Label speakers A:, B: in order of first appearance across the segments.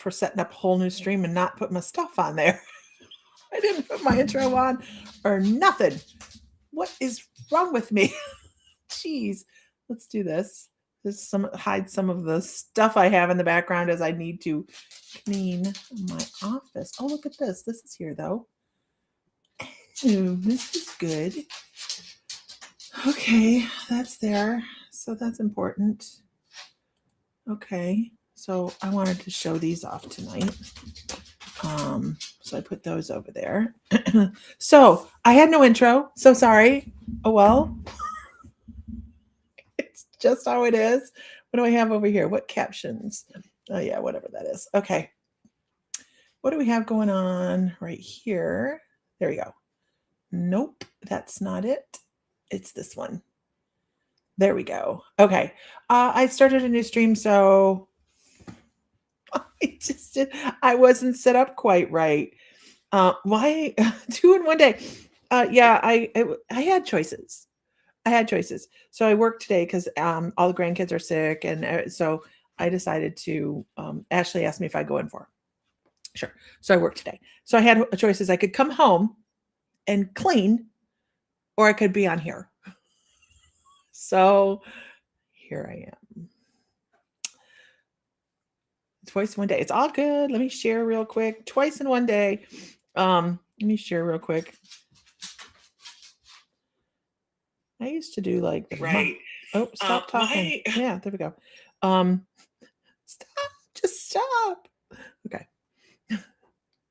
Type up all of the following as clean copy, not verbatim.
A: for setting up a whole new stream and not put my stuff on there. I didn't put my intro on or nothing. What is wrong with me? Jeez. Let's do this. Hide some of the stuff I have in the background as I need to clean my office. Oh, look at this. This is here though. Oh, this is good. Okay, that's there. So that's important. Okay, so I wanted to show these off tonight. So I put those over there. So I had no intro. So sorry. Oh well. It's just how it is. What do I have over here? What captions? Oh yeah, whatever that is. Okay. What do we have going on right here? There we go. Nope, that's not it. It's this one. There we go. Okay. I started a new stream, so I wasn't set up quite right. Why 2 in one day? Yeah, I had choices. So I worked today because all the grandkids are sick, and so I decided to. Ashley asked me if I'd go in for. Sure. So I worked today. So I had choices. I could come home and clean, or I could be on here. So here I am. Twice in one day. It's all good. Let me share real quick. Twice in one day. Let me share real quick. I used to do like the
B: right.
A: Oh, stop talking. Yeah, there we go. Stop. Just stop. Okay.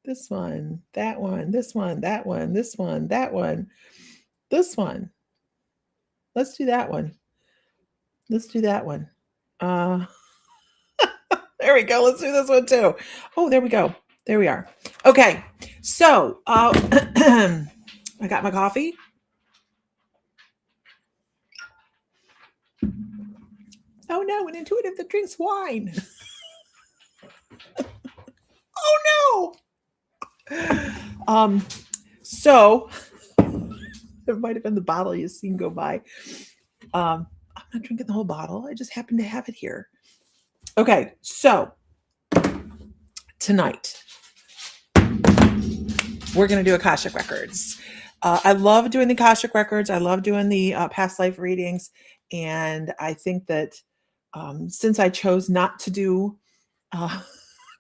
A: This one, that one, this one, that one, this one, that one, this one. Let's do that one. Let's do that one. There we go. Let's do this one too. Oh, there we go. There we are. Okay. So I got my coffee. Oh no, an intuitive that drinks wine. Oh no. So it might have been the bottle you've seen go by. I'm not drinking the whole bottle. I just happen to have it here. Okay, so tonight we're going to do Akashic Records. I love doing the Akashic Records. I love doing the past life readings. And I think that since I chose not to do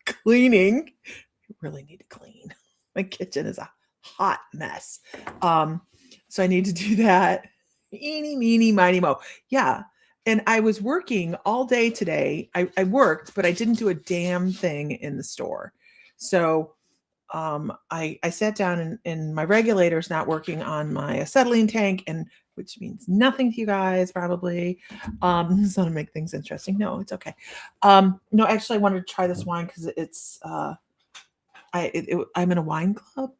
A: cleaning, I really need to clean. My kitchen is a hot mess. So I need to do that. Eeny, meeny, miny, mo. Yeah. And I was working all day today. I worked, but I didn't do a damn thing in the store. So I sat down and my regulator's not working on my acetylene tank, and which means nothing to you guys probably. It's not to make things interesting. No, it's okay. No, actually I wanted to try this wine because it's I'm in a wine club.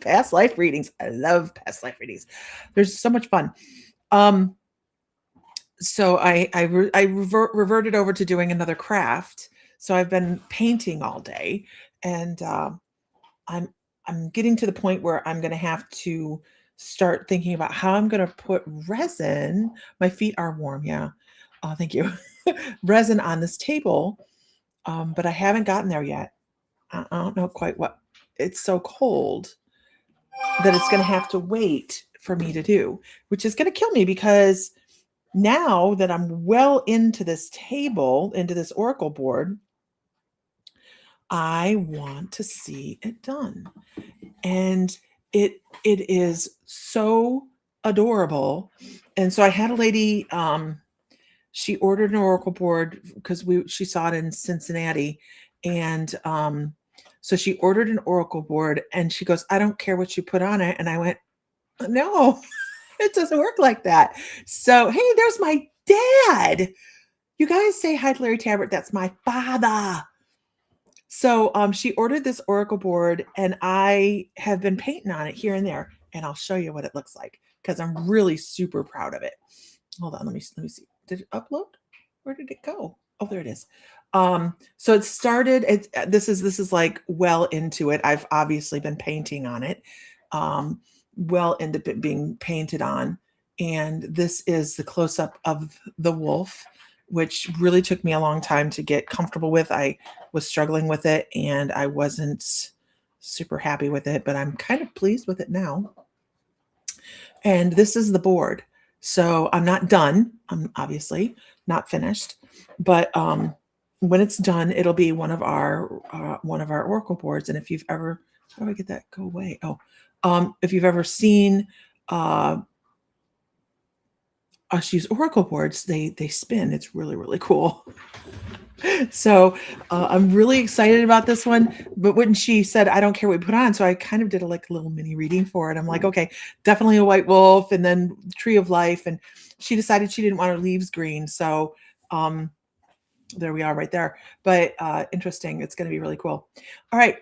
A: Past life readings. I love past life readings. There's so much fun. So I reverted over to doing another craft. So I've been painting all day, and I'm getting to the point where I'm going to have to start thinking about how I'm going to put resin. My feet are warm. Yeah. Oh, thank you. Resin on this table. But I haven't gotten there yet. I don't know quite what. It's so cold that it's going to have to wait for me to do, which is going to kill me because now that I'm well into this table, into this oracle board, I want to see it done. And it is so adorable. And so I had a lady, she ordered an oracle board because she saw it in Cincinnati. And so she ordered an oracle board and she goes, I don't care what you put on it. And I went, no, it doesn't work like that. So, hey, there's my dad. You guys say hi to Larry Tabbert. That's my father. So she ordered this oracle board and I have been painting on it here and there. And I'll show you what it looks like because I'm really super proud of it. Hold on, let me see. Did it upload? Where did it go? Oh, there it is. So it started, this is like well into it. I've obviously been painting on it, well into being painted on. And this is the close-up of the wolf which really took me a long time to get comfortable with. I was struggling with it and I wasn't super happy with it, but I'm kind of pleased with it now. And this is the board. So I'm not done. I'm obviously not finished, but when it's done, it'll be one of our oracle boards. And if you've ever, how do I get that go away? Oh, if you've ever seen us use oracle boards, they spin. It's really, really cool. So I'm really excited about this one. But when she said, I don't care what we put on, so I kind of did a little mini reading for it. I'm like, okay, definitely a white wolf, and then Tree of Life. And she decided she didn't want her leaves green. So there we are right there. But interesting. It's going to be really cool. All right.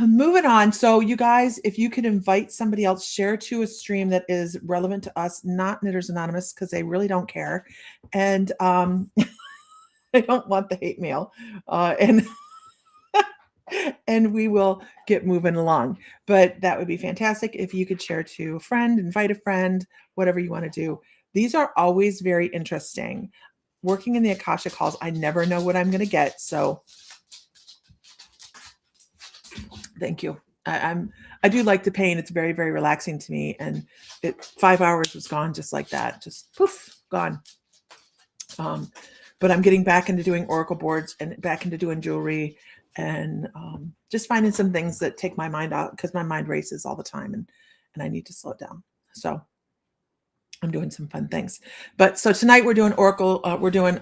A: Moving on. So you guys, if you could invite somebody else, share to a stream that is relevant to us, not Knitters Anonymous, because they really don't care. And I don't want the hate mail. And and we will get moving along. But that would be fantastic if you could share to a friend, invite a friend, whatever you want to do. These are always very interesting. Working in the Akashic Halls, I never know what I'm going to get. So thank you. I do like the pain. It's very, very relaxing to me. And 5 hours was gone just like that. Just poof, gone. But I'm getting back into doing oracle boards and back into doing jewelry and just finding some things that take my mind out because my mind races all the time and I need to slow it down. So I'm doing some fun things. But so tonight we're doing oracle, we're doing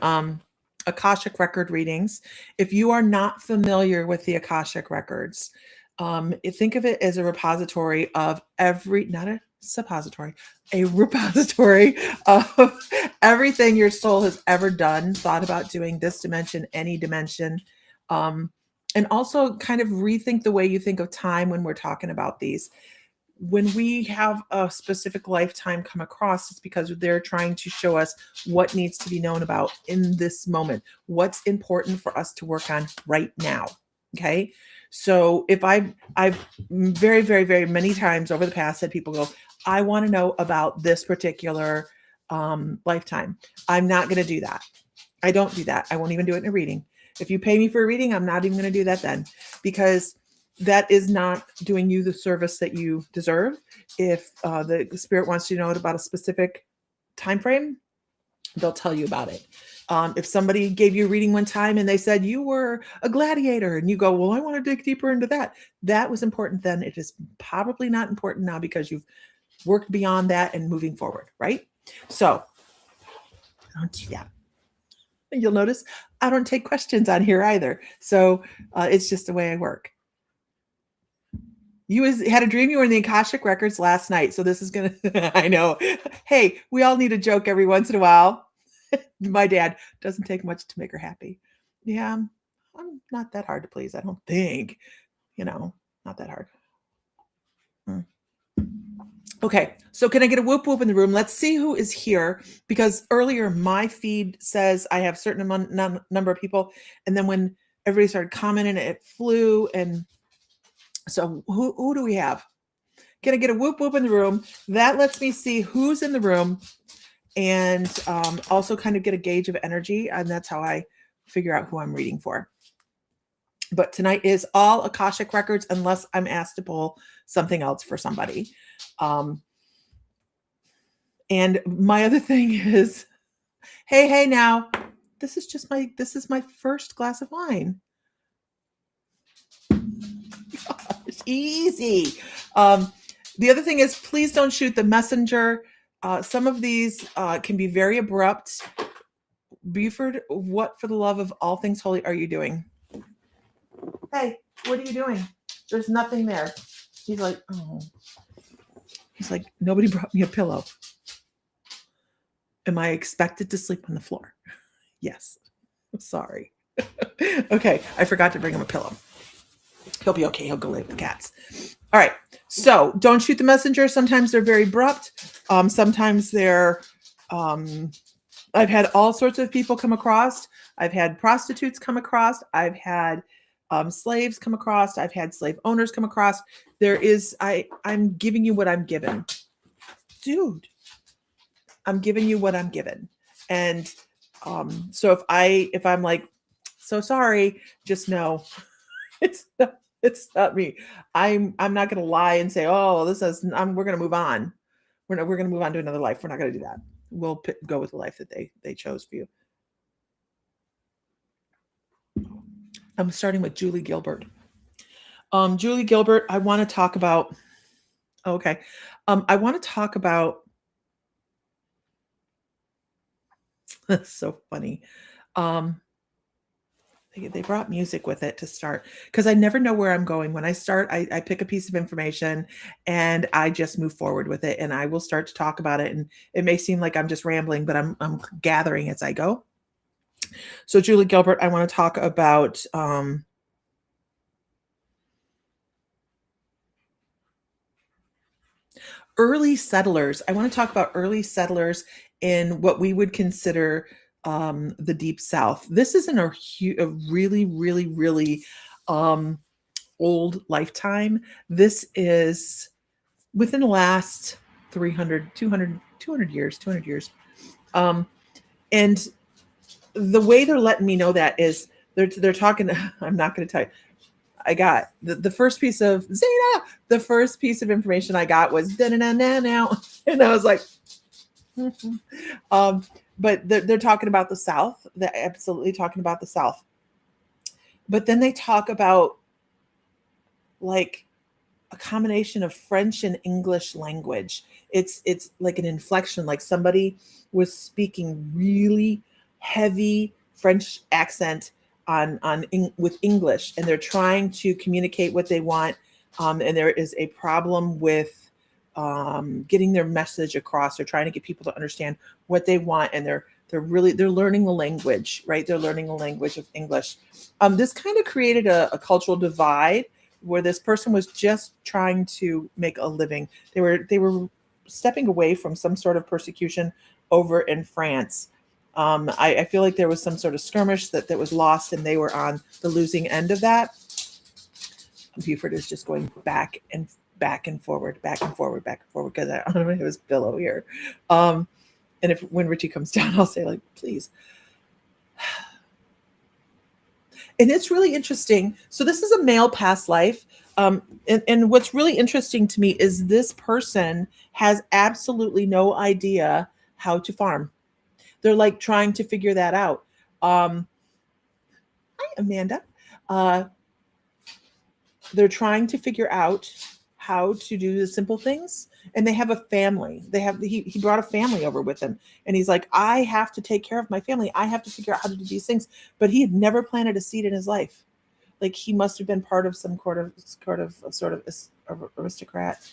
A: Akashic record readings. If you are not familiar with the Akashic records, think of it as a repository of not a suppository, a repository of everything your soul has ever done, thought about doing, this dimension, any dimension. And also kind of rethink the way you think of time when we're talking about these. When we have a specific lifetime come across, it's because they're trying to show us what needs to be known about in this moment, what's important for us to work on right now. Okay. So if I've very, very, very many times over the past had people go, I want to know about this particular lifetime. I'm not going to do that. I don't do that. I won't even do it in a reading. If you pay me for a reading, I'm not even going to do that then, because that is not doing you the service that you deserve. If the spirit wants you to know about a specific time frame, they'll tell you about it. If somebody gave you a reading one time and they said you were a gladiator and you go, well, I want to dig deeper into that. That was important then. It is probably not important now because you've worked beyond that and moving forward, right? So I don't do that. You'll notice I don't take questions on here either. So it's just the way I work. You had a dream you were in the Akashic Records last night. So this is going to, I know. Hey, we all need a joke every once in a while. My dad doesn't take much to make her happy. Yeah, I'm not that hard to please. I don't think, not that hard. Okay, so can I get a whoop whoop in the room? Let's see who is here, because earlier my feed says I have a certain number of people, and then when everybody started commenting, it flew. And so who do we have? Can I get a whoop whoop in the room? That lets me see who's in the room and also kind of get a gauge of energy, and that's how I figure out who I'm reading for. But tonight is all Akashic Records unless I'm asked to pull something else for somebody. And my other thing is, hey now, this is my first glass of wine. Gosh, easy. The other thing is, please don't shoot the messenger. Some of these can be very abrupt. Buford, what for the love of all things holy are you doing? Hey, what are you doing? There's nothing there. He's like, oh. He's like, nobody brought me a pillow. Am I expected to sleep on the floor? Yes. Sorry. Okay, I forgot to bring him a pillow. He'll be okay. He'll go lay with the cats. All right. So don't shoot the messenger. Sometimes they're very abrupt. Sometimes they're, I've had all sorts of people come across. I've had prostitutes come across. I've had slaves come across. I've had slave owners come across. I'm giving you what I'm given. Dude, I'm giving you what I'm given. And So if I'm like, so sorry, just know it's not me. I'm not going to lie and say, oh, we're going to move on. We're going to move on to another life. We're not going to do that. We'll go with the life that they chose for you. I'm starting with Julie Gilbert. Julie Gilbert, I want to talk about. Okay, I want to talk about. That's so funny. Um, they brought music with it to start because I never know where I'm going. When I start, I pick a piece of information and I just move forward with it, and I will start to talk about it. And it may seem like I'm just rambling, but I'm gathering as I go. So, Julie Gilbert, I want to talk about early settlers. I want to talk about early settlers in what we would consider the Deep South. This isn't a really, really, really um, old lifetime. This is within the last 300, 200 years, 200 years. Um, and the way they're letting me know that is they're talking. I'm not going to tell you. I got the first piece of Zeta. The first piece of information I got was da na na now, and I was like, um, but they're talking about the South. They're absolutely talking about the South. But then they talk about like a combination of French and English language. It's like an inflection, like somebody was speaking really heavy French accent with English, and they're trying to communicate what they want, and there is a problem with getting their message across. They're trying to get people to understand what they want, and they're learning the language, right? They're learning the language of English. This kind of created a cultural divide where this person was just trying to make a living. They were stepping away from some sort of persecution over in France. I feel like there was some sort of skirmish that was lost, and they were on the losing end of that. Buford is just going back and forward, back and forward, back and forward because I don't know if it was Bill here. And when Richie comes down, I'll say like, please. And it's really interesting. So this is a male past life. And what's really interesting to me is this person has absolutely no idea how to farm. They're like trying to figure that out. Hi, Amanda. Uh, they're trying to figure out how to do the simple things, and they have a family. He brought a family over with him, and he's like, I have to take care of my family. I have to figure out how to do these things. But he had never planted a seed in his life. Like he must have been part of some sort of aristocrat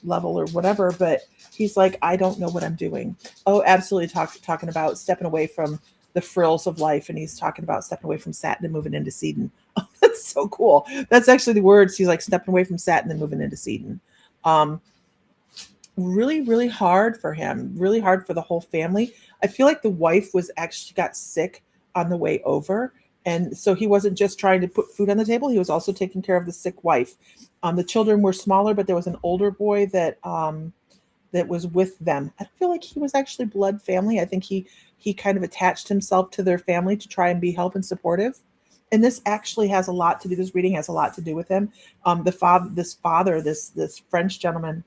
A: level or whatever. But he's like, I don't know what I'm doing. Oh, absolutely. Talking about stepping away from the frills of life, and he's talking about stepping away from satin and moving into sedum. Oh, that's so cool. That's actually the words. He's like stepping away from satin and moving into sedum. Really, really hard for him. Really hard for the whole family. I feel like the wife got sick on the way over. And so he wasn't just trying to put food on the table. He was also taking care of the sick wife. The children were smaller, but there was an older boy that was with them. I don't feel like he was actually blood family. I think he kind of attached himself to their family to try and be help and supportive. And this actually has a lot to do. This reading has a lot to do with him. This French gentleman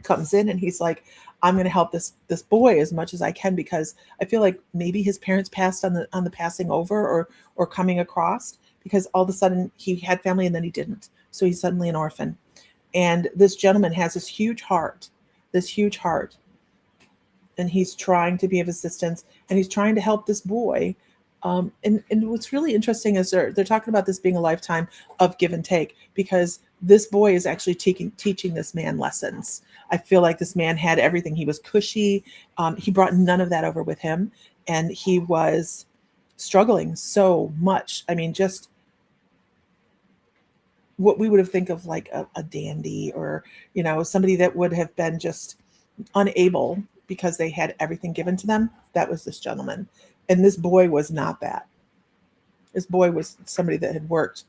A: comes in, and he's like, I'm going to help this boy as much as I can, because I feel like maybe his parents passed on the passing over or coming across, because all of a sudden he had family and then he didn't. So he's suddenly an orphan. And this gentleman has this huge heart, and he's trying to be of assistance, and he's trying to help this boy. And what's really interesting is they're talking about this being a lifetime of give and take, because this boy is actually teaching this man lessons. I feel like this man had everything. He was cushy. He brought none of that over with him, and he was struggling so much. I mean, just what we would have think of like a dandy, or somebody that would have been just unable because they had everything given to them. That was this gentleman. And this boy was not that. This boy was somebody that had worked.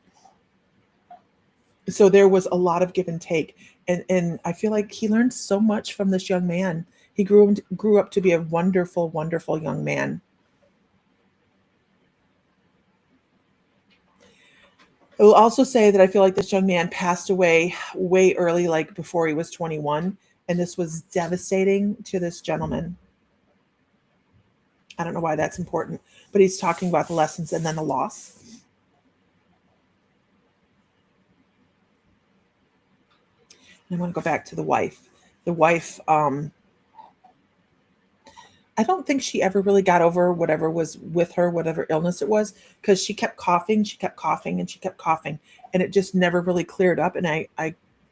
A: So there was a lot of give and take. And I feel like he learned so much from this young man. He grew up to be a wonderful, wonderful young man. I will also say that I feel like this young man passed away way early, like before he was 21. And this was devastating to this gentleman. I don't know why that's important, but he's talking about the lessons and then the loss. And I want to go back to the wife. The wife, I don't think she ever really got over whatever was with her, whatever illness it was, because she kept coughing, and she kept coughing, and it just never really cleared up. And I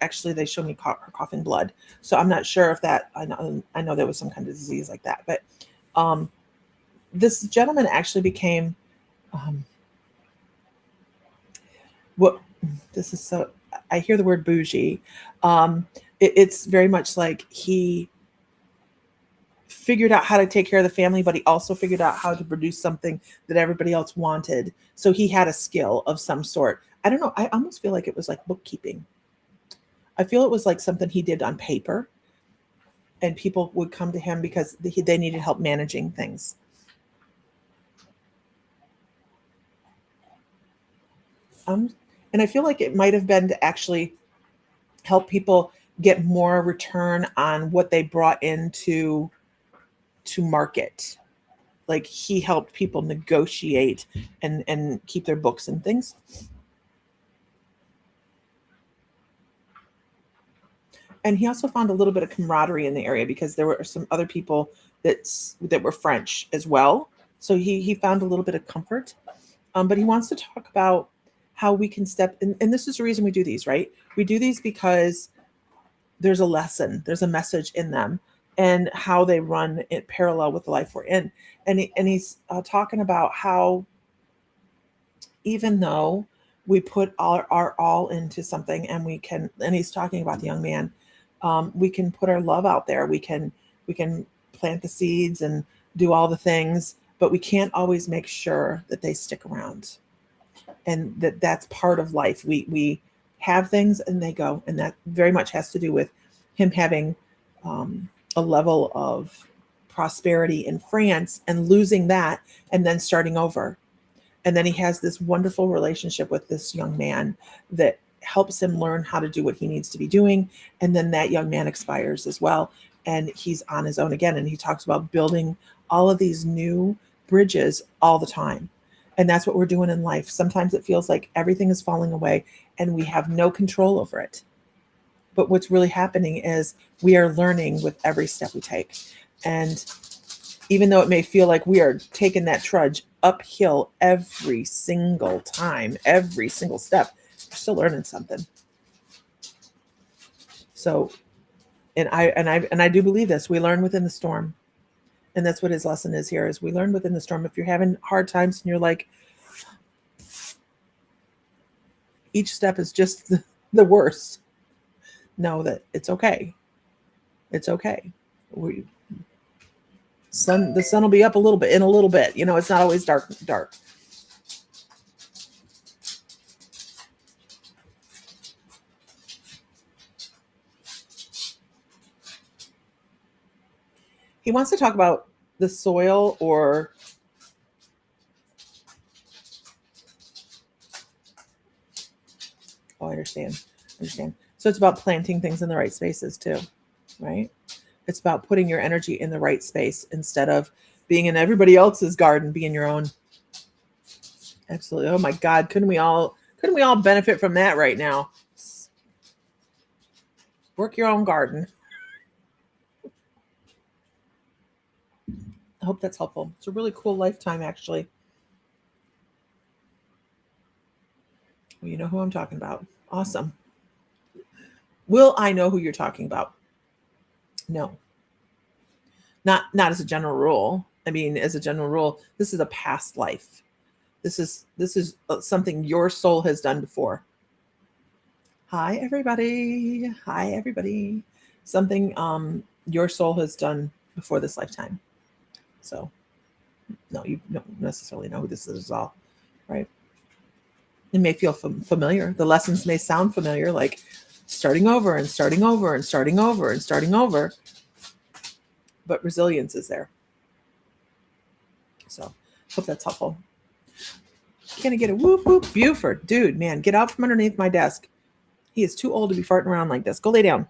A: actually they showed me her coughing blood, so I'm not sure if that. I know there was some kind of disease like that, but um, this gentleman actually became um, what this is so. I hear the word bougie. It's very much like he figured out how to take care of the family, but he also figured out how to produce something that everybody else wanted. So he had a skill of some sort. I don't know. I almost feel like it was like bookkeeping. I feel it was like something he did on paper, and people would come to him because they needed help managing things. Um, and I feel like it might have been to actually help people get more return on what they brought into to market. Like he helped people negotiate and keep their books and things. And he also found a little bit of camaraderie in the area because there were some other people that were French as well. So he found a little bit of comfort. But he wants to talk about how we can step in, and this is the reason we do these, right? We do these because there's a lesson, there's a message in them, and how they run in parallel with the life we're in. And he's talking about how even though we put our all into something, and we can, and he's talking about the young man, we can put our love out there, we can plant the seeds and do all the things, but we can't always make sure that they stick around, and that's part of life. We have things and they go, and that very much has to do with him having a level of prosperity in France and losing that, and then starting over. And then he has this wonderful relationship with this young man that helps him learn how to do what he needs to be doing. And then that young man expires as well, and he's on his own again. And he talks about building all of these new bridges all the time. And that's what we're doing in life. Sometimes it feels like everything is falling away and we have no control over it. But what's really happening is we are learning with every step we take. And even though it may feel like we are taking that trudge uphill every single time, every single step, we're still learning something. So, and I do believe this. We learn within the storm. And that's what his lesson is here, is we learn within the storm. If you're having hard times and you're like, each step is just the worst, know that it's okay. It's okay. We, the sun will be up a little bit in a little bit. It's not always dark. He wants to talk about the soil, or oh, I understand. So it's about planting things in the right spaces too, right? It's about putting your energy in the right space instead of being in everybody else's garden, be in your own. Absolutely. Oh my God, couldn't we all benefit from that right now? Work your own garden. I hope that's helpful. It's a really cool lifetime, actually. Well, you know who I'm talking about. Awesome. Will I know who you're talking about? No, not as a general rule. I mean, as a general rule, this is a past life. This is something your soul has done before. Hi, everybody. Hi, everybody. Something your soul has done before this lifetime. So, no, you don't necessarily know who this is at all, right? It may feel familiar. The lessons may sound familiar, like starting over and starting over and starting over and starting over, but resilience is there. So, hope that's helpful. Can I get a whoop whoop? Buford, dude, man, get out from underneath my desk. He is too old to be farting around like this. Go lay down.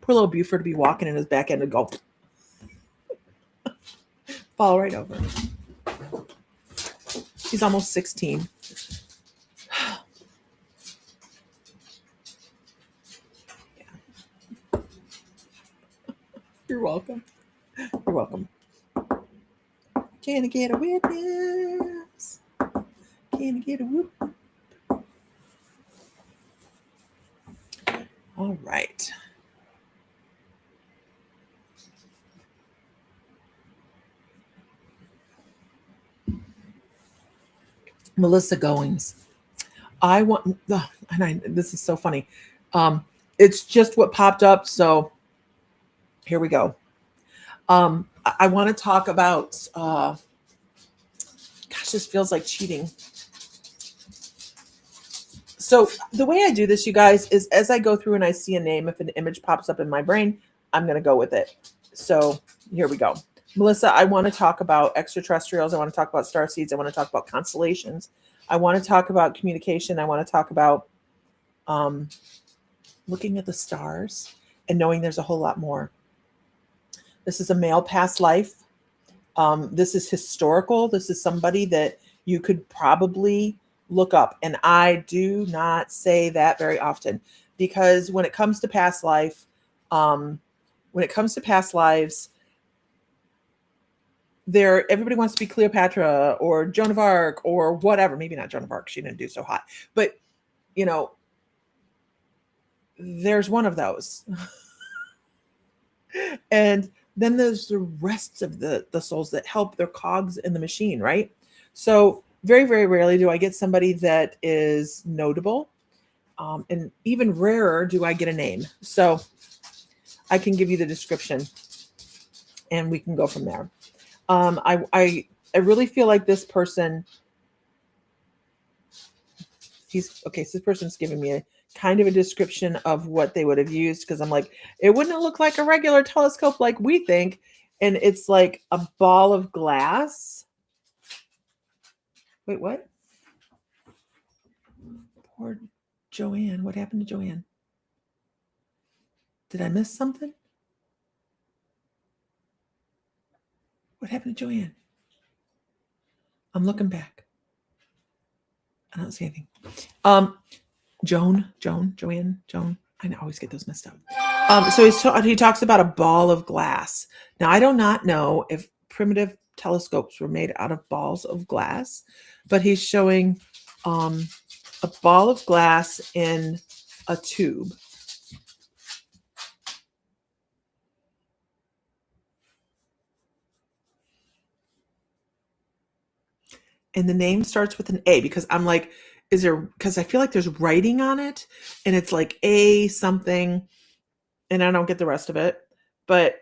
A: Poor little Buford to be walking in his back end and go fall right over. He's almost 16. You're welcome. You're welcome. Can I get a witness? Can I get a whoop? All right. Melissa Goings. I want, and this is so funny. It's just what popped up. So here we go. I want to talk about, gosh, this feels like cheating. So the way I do this, you guys, is as I go through and I see a name, if an image pops up in my brain, I'm going to go with it. So here we go. Melissa, I want to talk about extraterrestrials. I want to talk about starseeds. I want to talk about constellations. I want to talk about communication. I want to talk about looking at the stars and knowing there's a whole lot more. This is a male past life. This is historical. This is somebody that you could probably look up. And I do not say that very often, because when it comes to past life, everybody wants to be Cleopatra or Joan of Arc or whatever. Maybe not Joan of Arc. She didn't do so hot, but there's one of those. And then there's the rest of the souls that help their cogs in the machine, right? So very, very rarely do I get somebody that is notable. And even rarer do I get a name. So I can give you the description and we can go from there. I really feel like this person, so this person's giving me a kind of a description of what they would have used, because I'm like, it wouldn't look like a regular telescope like we think. And it's like a ball of glass. Wait, what? Poor Joanne. What happened to Joanne? Did I miss something? What happened to Joanne? I'm looking back. I don't see anything. Joanne. I always get those messed up. So he talks about a ball of glass. Now, I do not know if primitive telescopes were made out of balls of glass, but he's showing a ball of glass in a tube. And the name starts with an A, because I'm like, because I feel like there's writing on it and it's like A something, and I don't get the rest of it, but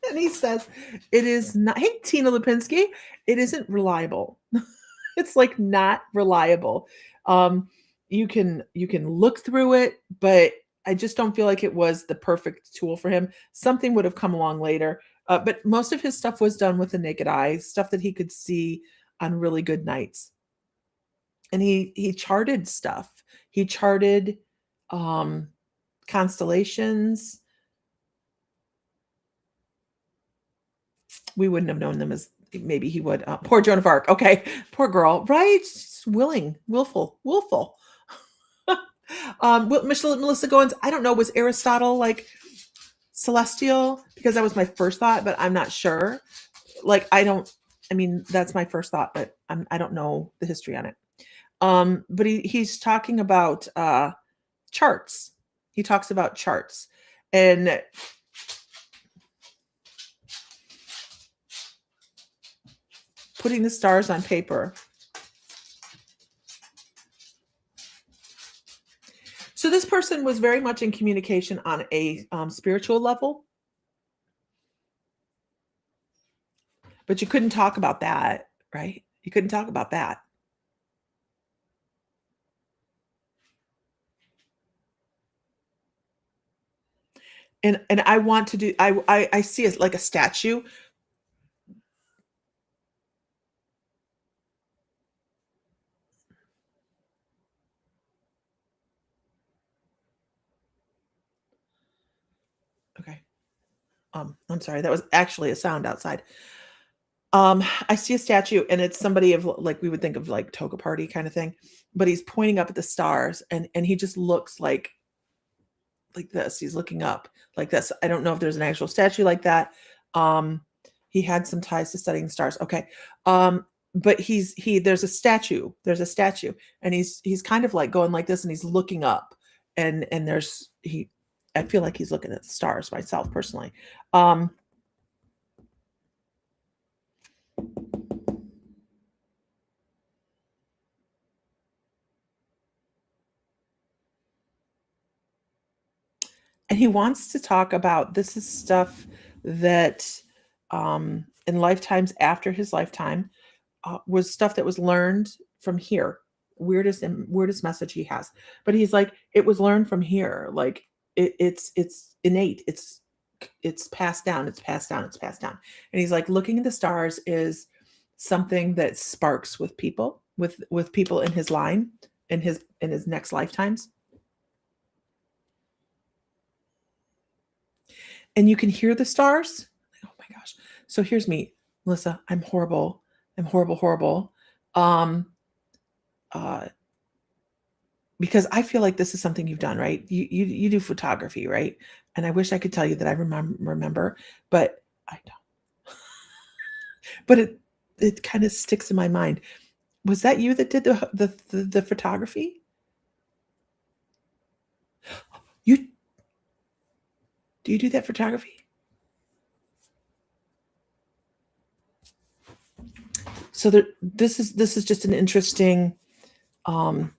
A: and he says it is not. Hey, Tina Lipinski, it isn't reliable. It's like not reliable. You can look through it, but I just don't feel like it was the perfect tool for him. Something would have come along later. But most of his stuff was done with the naked eye, stuff that he could see on really good nights. And he charted stuff. He charted constellations. We wouldn't have known them as maybe he would. Poor Joan of Arc. Okay, poor girl. Right? She's willful. Melissa Goins, I don't know, was Aristotle like celestial? Because that was my first thought, but I'm not sure. Like, that's my first thought, but I don't know the history on it. But he's talking about charts. He talks about charts and putting the stars on paper. So this person was very much in communication on a spiritual level, but you couldn't talk about that, right? You couldn't talk about that. And I want to do, I see it like a statue. Okay. I'm sorry. That was actually a sound outside. I see a statue and it's somebody of like we would think of like toga party kind of thing, but he's pointing up at the stars and he just looks like this. He's looking up like this. I don't know if there's an actual statue like that. Um, he had some ties to studying stars. Okay. But there's a statue. There's a statue, and he's kind of like going like this, and he's looking up, and there's he. I feel like he's looking at the stars myself personally. Um, and he wants to talk about this is stuff that in lifetimes after his lifetime was stuff that was learned from here. Weirdest message he has, but he's like it was learned from here. Like it's innate. It's passed down. It's passed down. It's passed down. And he's like looking at the stars is something that sparks with people with people in his line in his next lifetimes. And you can hear the stars. Oh my gosh. So here's me, Melissa. I'm horrible. I'm horrible, horrible. Um, uh, because I feel like this is something you've done, right? You do photography, right? And I wish I could tell you that I remember, but I don't. But it kind of sticks in my mind. Was that you that did the photography? You do you do that photography? So this is just an interesting. Um,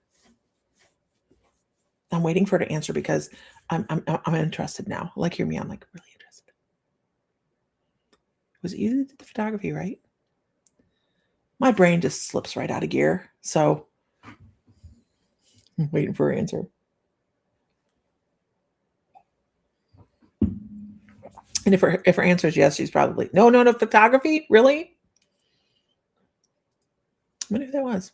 A: I'm waiting for her to answer because I'm interested now. Like, hear me. I'm like really interested. Was it you that did the photography, right? My brain just slips right out of gear. So I'm waiting for her answer. And if her answer is yes, she's probably no photography, really? I wonder who that was.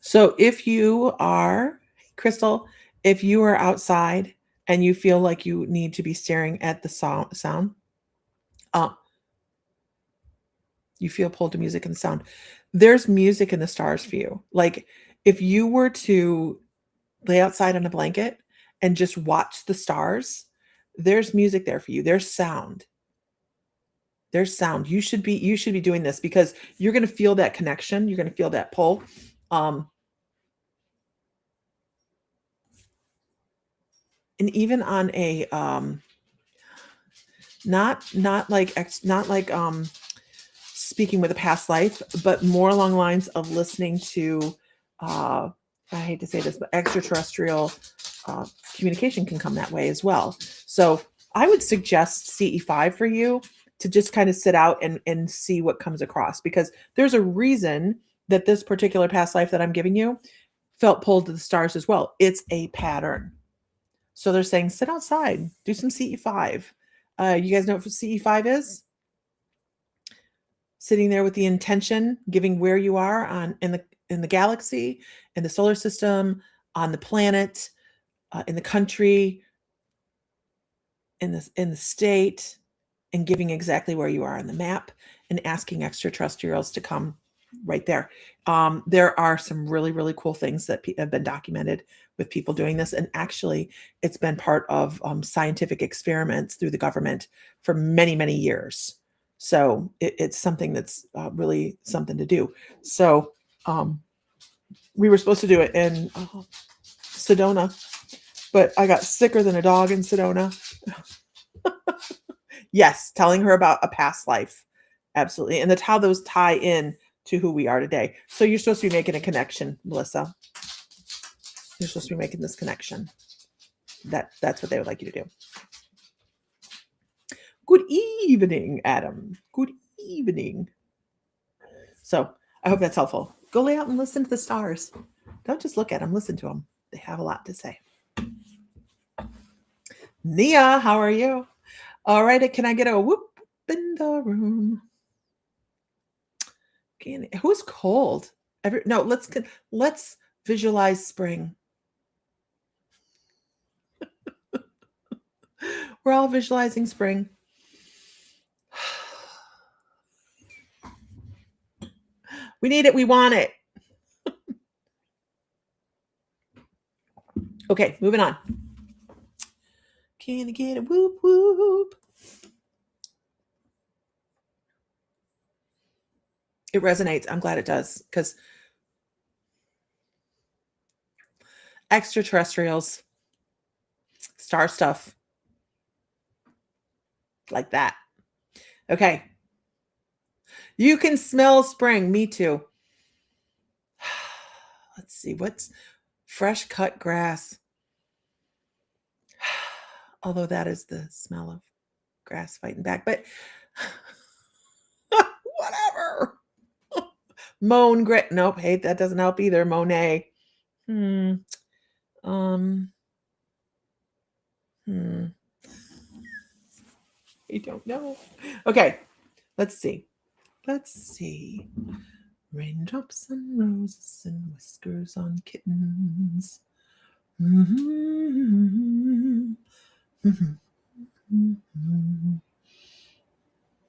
A: So if you are, Crystal, if you are outside and you feel like you need to be staring at the sound, uh, you feel pulled to music and sound. There's music in the stars for you. Like if you were to lay outside on a blanket and just watch the stars, there's music there for you. There's sound. There's sound. You should be doing this because you're going to feel that connection. You're going to feel that pull. Um, and even on a not like speaking with a past life, but more along the lines of listening to I hate to say this, but extraterrestrial uh, communication can come that way as well. So I would suggest CE5 for you to just kind of sit out and see what comes across because there's a reason that this particular past life that I'm giving you felt pulled to the stars as well. It's a pattern. So they're saying sit outside, do some CE5. You guys know what CE5 is? Sitting there with the intention, giving where you are on in the galaxy, in the solar system, on the planet, in the country, in the state, and giving exactly where you are on the map, and asking extraterrestrials to come right there. There are some really cool things that have been documented with people doing this, and actually, it's been part of scientific experiments through the government for many years. So it's something that's really something to do. So we were supposed to do it in Sedona, but I got sicker than a dog in Sedona. Yes, telling her about a past life. Absolutely. And that's how those tie in to who we are today. So you're supposed to be making a connection, Melissa. You're supposed to be making this connection. That's what they would like you to do. Good evening, Adam. Good evening. So I hope that's helpful. Go lay out and listen to the stars. Don't just look at them, listen to them. They have a lot to say. Nia, how are you? All right, can I get a whoop in the room? Who's cold? No, let's visualize spring. We're all visualizing spring. We need it. We want it. Okay, moving on. Can I get a whoop whoop? It resonates. I'm glad it does, because extraterrestrials, star stuff, like that. Okay. You can smell spring. Me too. Let's see. What's fresh cut grass? Although that is the smell of grass fighting back, but whatever. Moan grit. Nope. Hey, that doesn't help either. Monet. I don't know. Okay. Let's see. Raindrops and roses and whiskers on kittens. I'm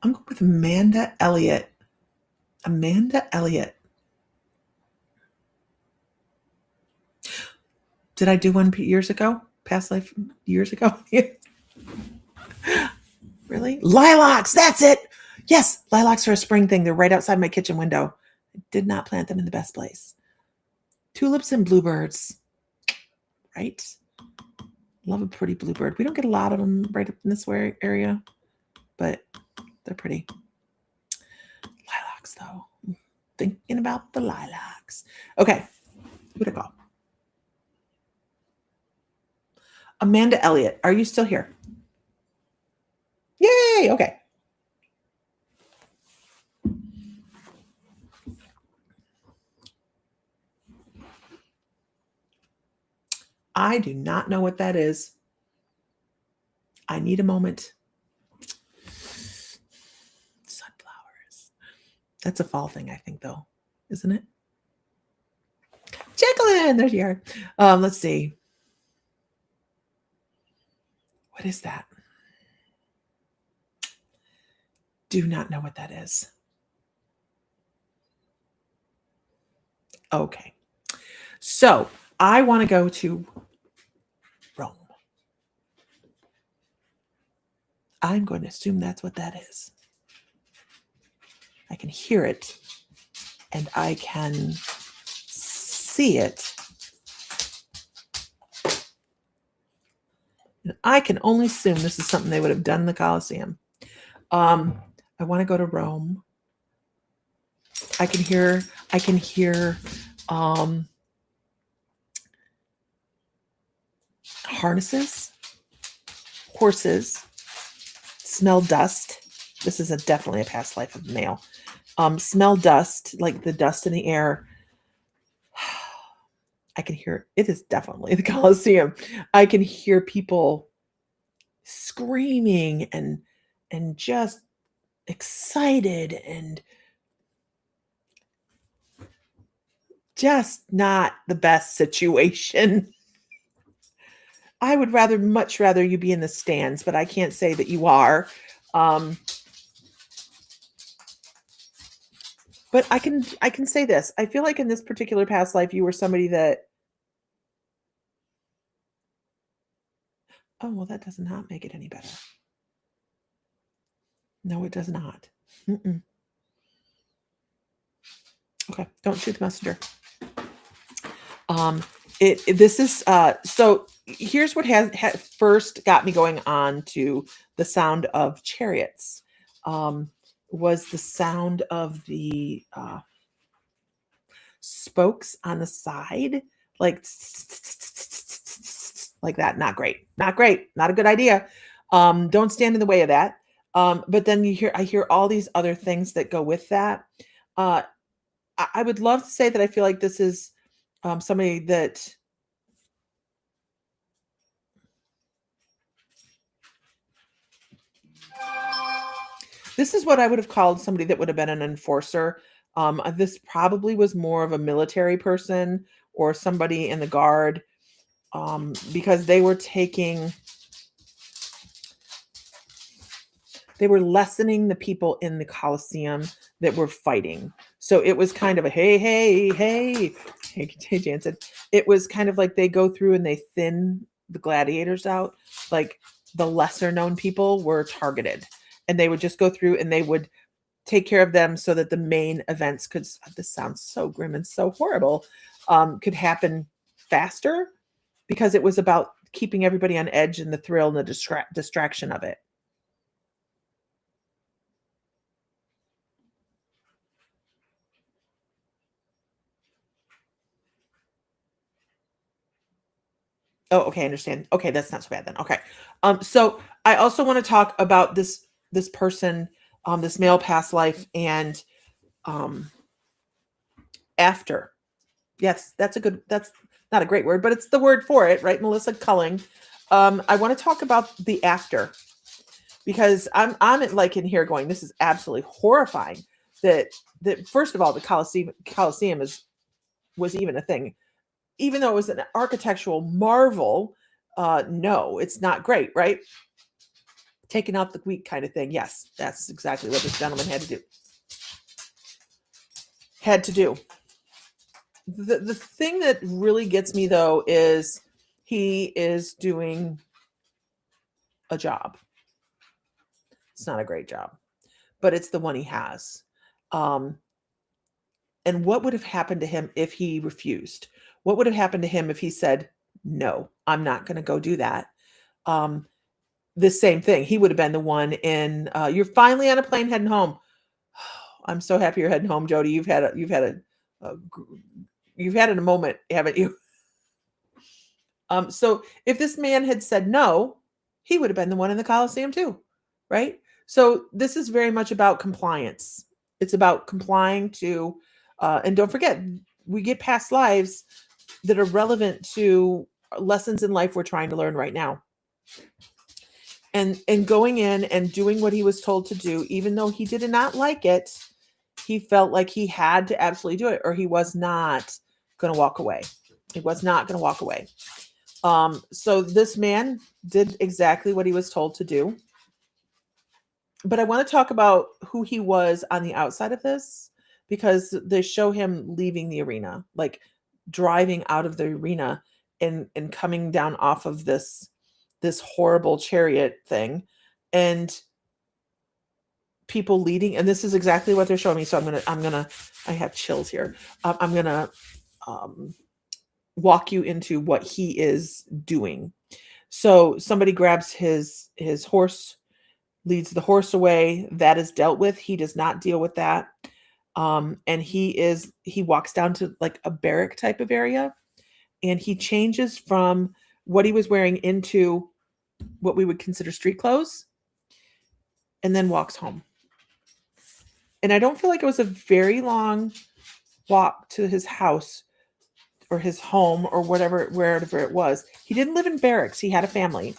A: going with Amanda Elliott. Did I do one years ago? Past life years ago? Really? Lilacs, that's it. Yes, lilacs are a spring thing. They're right outside my kitchen window. I did not plant them in the best place. Tulips and bluebirds. Right? Love a pretty bluebird. We don't get a lot of them right up in this area, but they're pretty. Lilacs, though. Thinking about the lilacs. Okay, who'd I call? Amanda Elliott, are you still here? Yay! Okay. I do not know what that is. I need a moment. Sunflowers. That's a fall thing, I think, though, isn't it? Jacqueline, there you are. Let's see. What is that? Do not know what that is. Okay. So I want to go to Rome. I'm going to assume that's what that is. I can hear it and I can see it. And I can only assume this is something they would have done in the Colosseum. I want to go to Rome. I can hear harnesses, horses, smell dust. This is definitely a past life of male. Smell dust, like the dust in the air. I can hear it is definitely the Colosseum. I can hear people screaming and just excited and just not the best situation. I would much rather you be in the stands, but I can't say that you are. But I can say this. I feel like in this particular past life, you were somebody that. Oh, well, that does not make it any better. No, it does not. Okay, don't shoot the messenger. This is so here's what has first got me going on to the sound of chariots. Was the sound of the spokes on the side, like that. Not great. Not a good idea. Don't stand in the way of that. But then I hear all these other things that go with that. I would love to say that I feel like this is somebody that this is what I would have called somebody that would have been an enforcer. This probably was more of a military person or somebody in the guard, because they were lessening the people in the Colosseum that were fighting. So it was kind of a hey, Jansen. It was kind of like they go through and they thin the gladiators out. Like the lesser known people were targeted, and they would just go through and they would take care of them so that the main events could, this sounds so grim and so horrible, could happen faster, because it was about keeping everybody on edge and the thrill and the distraction of it. Oh, okay, I understand. Okay, that's not so bad then. Okay. So I also want to talk about this person, this male past life, and um after. Yes, that's not a great word, but it's the word for it, right? Melissa Culling. I want to talk about the after, because I'm like in here going, this is absolutely horrifying that first of all, the Colosseum was even a thing. Even though it was an architectural marvel, no, it's not great, right? Taking out the weak kind of thing. Yes, that's exactly what this gentleman had to do. The thing that really gets me though is he is doing a job. It's not a great job, but it's the one he has. And what would have happened to him if he refused? What would have happened to him if he said, no, I'm not going to go do that? The same thing. He would have been the one in, you're finally on a plane heading home. I'm so happy you're heading home, Jody. You've had a moment, haven't you? So if this man had said no, he would have been the one in the Coliseum too, right? So this is very much about compliance. It's about complying to, and don't forget, we get past lives that are relevant to lessons in life we're trying to learn right now. And going in and doing what he was told to do, even though he did not like it, he felt like he had to absolutely do it, or he was not going to walk away. He was not going to walk away. So this man did exactly what he was told to do. But I want to talk about who he was on the outside of this, because they show him leaving the arena, like driving out of the arena and coming down off of this horrible chariot thing, and people leading. And this is exactly what they're showing me. So I have chills here. I'm going to walk you into what he is doing. So somebody grabs his horse, leads the horse away. That is dealt with. He does not deal with that. And he walks down to like a barrack type of area, and he changes from what he was wearing into what we would consider street clothes, and then walks home. And I don't feel like it was a very long walk to his house or his home or wherever it was. He didn't live in barracks. He had a family.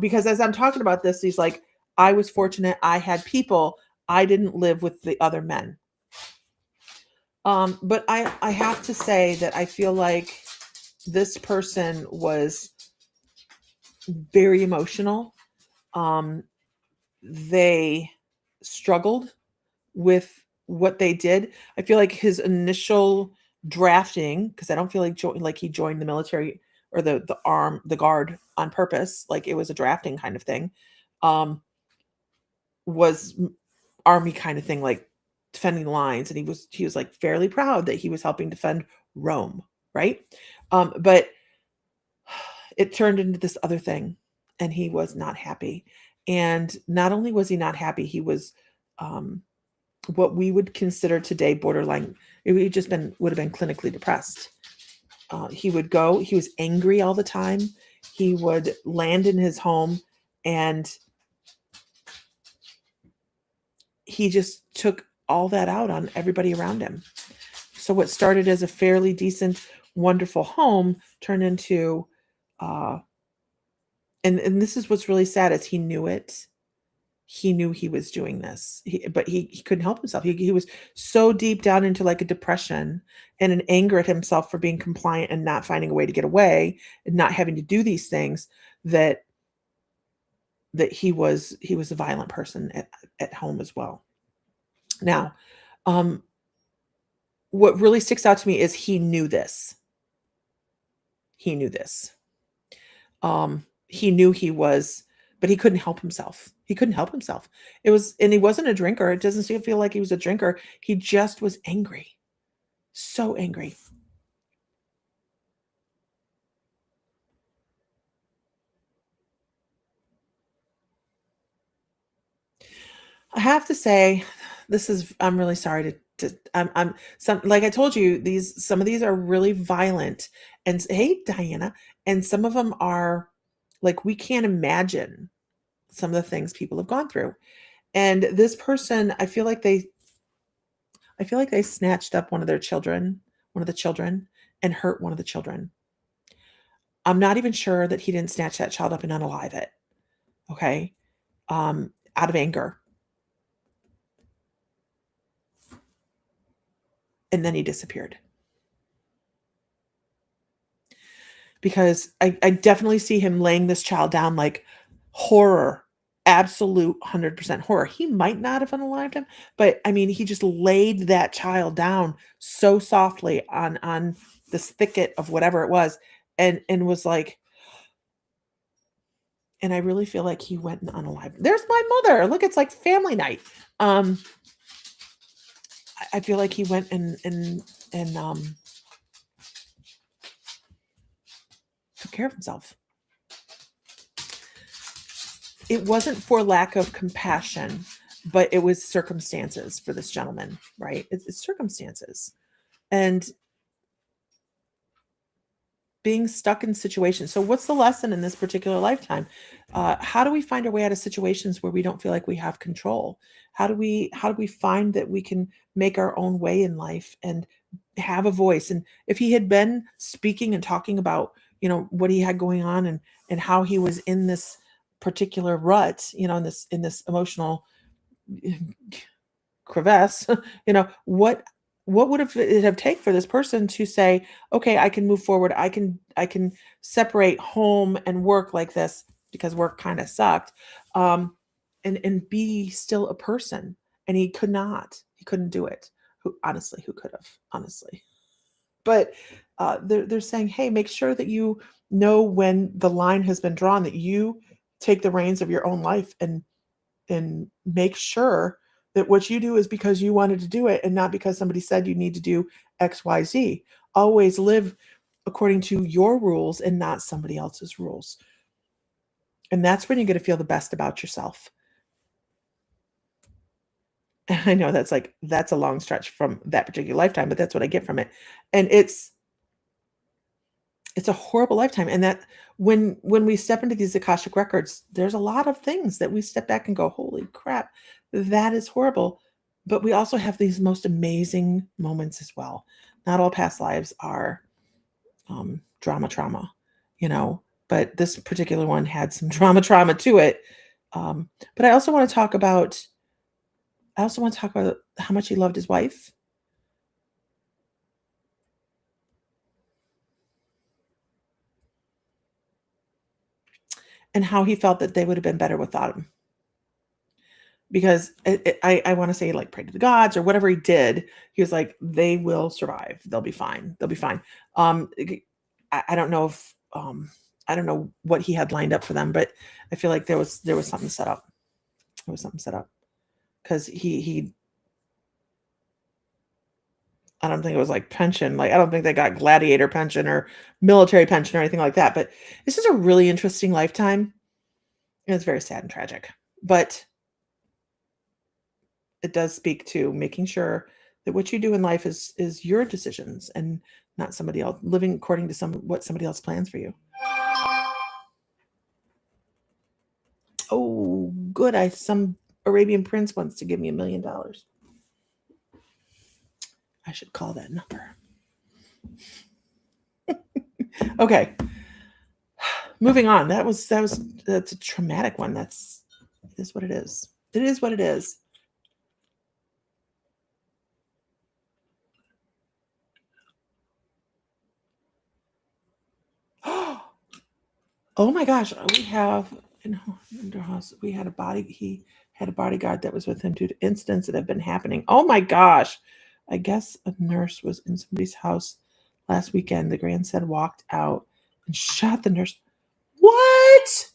A: Because as I'm talking about this, he's like, I was fortunate. I had people. I didn't live with the other men. But I have to say that I feel like this person was very emotional. They struggled with what they did. I feel like his initial drafting, because I don't feel like he joined the military or the guard on purpose, like it was a drafting kind of thing, was army kind of thing, like defending lines, and he was like fairly proud that he was helping defend Rome, right? But it turned into this other thing, and he was not happy. And not only was he not happy, he was what we would consider today borderline. It would have been clinically depressed. He was angry all the time. He would land in his home, and he just took all that out on everybody around him. So what started as a fairly decent wonderful home turned into, uh, and this is what's really sad is he knew it. He knew he was doing this, but he couldn't help himself. He was so deep down into like a depression and an anger at himself for being compliant and not finding a way to get away and not having to do these things that he was a violent person at home as well. Now, um, what really sticks out to me is he knew this. He knew this. He knew he was, but he couldn't help himself. He couldn't help himself. And he wasn't a drinker. It doesn't feel like he was a drinker. He just was angry. So angry. I have to say, I'm really sorry I'm some, like I told you, some of these are really violent. And hey, Diana, and some of them are like, we can't imagine some of the things people have gone through. And this person, I feel like they snatched up one of the children, and hurt one of the children. I'm not even sure that he didn't snatch that child up and unalive it. Okay. Out of anger. And then he disappeared. Because I definitely see him laying this child down like horror, absolute 100% horror. He might not have unalived him, but I mean, he just laid that child down so softly on this thicket of whatever it was, and was like, and I really feel like he went and unalived. There's my mother. Look, it's like family night. I feel like he went and took care of himself. It wasn't for lack of compassion, but it was circumstances for this gentleman, right? It's circumstances. And being stuck in situations. So what's the lesson in this particular lifetime? How do we find our way out of situations where we don't feel like we have control? How do we find that we can make our own way in life and have a voice? And if he had been speaking and talking about, what he had going on, and how he was in this particular rut, in this emotional crevasse, what would it have taken for this person to say, okay, I can move forward, I can separate home and work like this, because work kind of sucked, and be still a person. And he couldn't do it. Who could have, honestly? But they're saying, hey, make sure that you know when the line has been drawn, that you take the reins of your own life, and make sure that what you do is because you wanted to do it, and not because somebody said you need to do XYZ. Always live according to your rules and not somebody else's rules. And that's when you're going to feel the best about yourself. I know that's a long stretch from that particular lifetime, but that's what I get from it. And it's a horrible lifetime. And that when we step into these Akashic records, there's a lot of things that we step back and go, holy crap, that is horrible. But we also have these most amazing moments as well. Not all past lives are trauma, but this particular one had some trauma to it. But I also want to talk about how much he loved his wife. And how he felt that they would have been better without him. Because I want to say, like, pray to the gods or whatever he did. He was like, they will survive. They'll be fine. They'll be fine. I don't know if I don't know what he had lined up for them, but I feel like there was something set up. There was something set up, because he I don't think it was like pension. Like, I don't think they got gladiator pension or military pension or anything like that. But this is a really interesting lifetime. And it's very sad and tragic. But it does speak to making sure that what you do in life is your decisions, and not somebody else, living according to what somebody else plans for you. Oh, good. Some Arabian prince wants to give me $1 million. I should call that number. Okay. Moving on. That's a traumatic one. It is what it is. It is what it is. Oh my gosh. We have in our house, he had a bodyguard that was with him due to incidents that have been happening. Oh my gosh. I guess a nurse was in somebody's house last weekend. The grandson walked out and shot the nurse. What?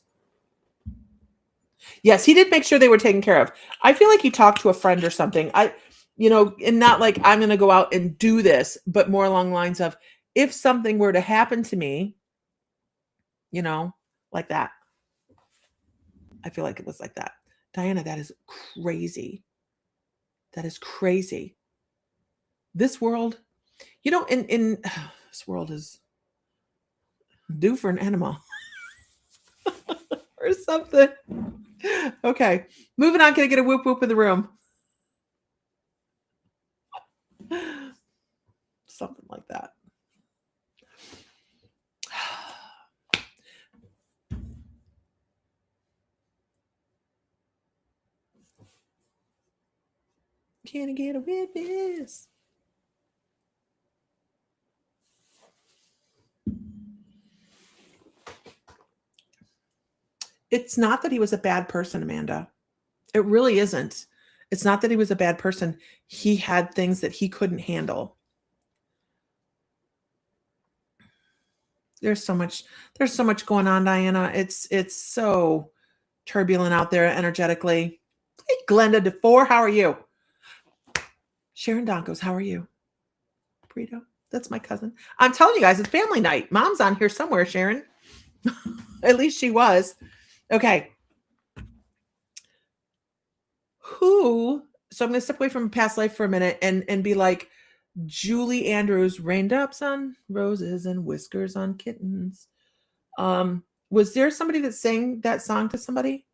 A: Yes, he did make sure they were taken care of. I feel like he talked to a friend or something. And not like I'm going to go out and do this, but more along the lines of if something were to happen to me, like that. I feel like it was like that. Diana, that is crazy. That is crazy. This world, in this world is due for an enema or something. Okay, moving on. Can I get a whoop whoop in the room? Something like that. Can I get a witness? It's not that he was a bad person, Amanda. It really isn't. It's not that he was a bad person. He had things that he couldn't handle. There's so much going on, Diana. It's so turbulent out there energetically. Hey, Glenda DeFore, how are you? Sharon Donkos, how are you? Burrito, that's my cousin. I'm telling you guys, it's family night. Mom's on here somewhere, Sharon. At least she was. Okay. So I'm going to step away from past life for a minute and be like, Julie Andrews, raindrops on roses and whiskers on kittens. Was there somebody that sang that song to somebody?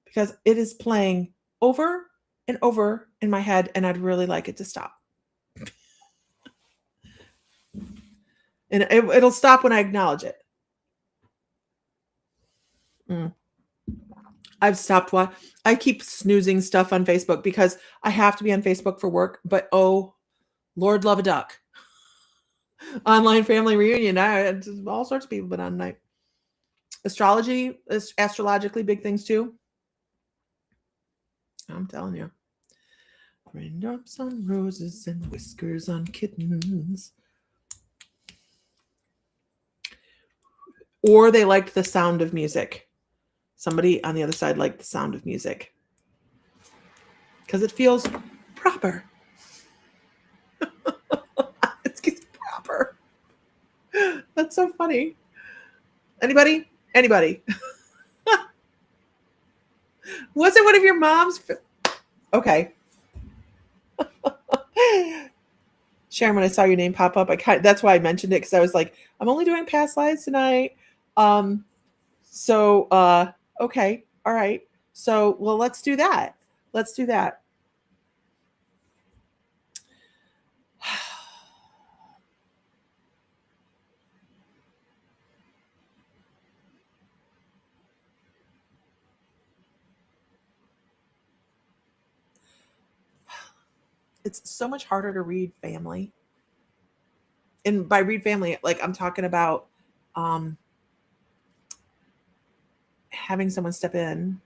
A: Because it is playing over and over in my head, and I'd really like it to stop. And it'll stop when I acknowledge it. I've stopped I keep snoozing stuff on Facebook because I have to be on Facebook for work, but oh, Lord love a duck. Online family reunion. All sorts of people been on tonight. Astrologically big things too. I'm telling you. Raindrops on roses and whiskers on kittens. Or they liked the sound of music. Somebody on the other side liked the sound of music. Because it feels proper. It's proper. That's so funny. Anybody? Was it one of your mom's? Okay. Sharon, when I saw your name pop up, that's why I mentioned it, because I was like, I'm only doing past lives tonight. Okay. All right. So, well, let's do that. It's so much harder to read family. And by read family, like I'm talking about having someone step in.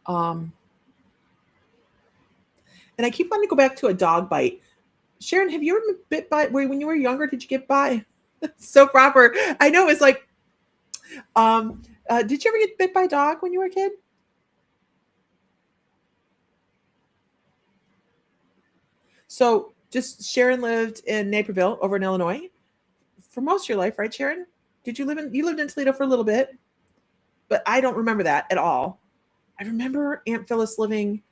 A: And I keep wanting to go back to a dog bite. Sharon, have you ever been bit by, when you were younger, did you get by? So proper. I know, it's like, did you ever get bit by a dog when you were a kid? So just Sharon lived in Naperville over in Illinois for most of your life, right, Sharon? You lived in Toledo for a little bit, but I don't remember that at all. I remember Aunt Phyllis living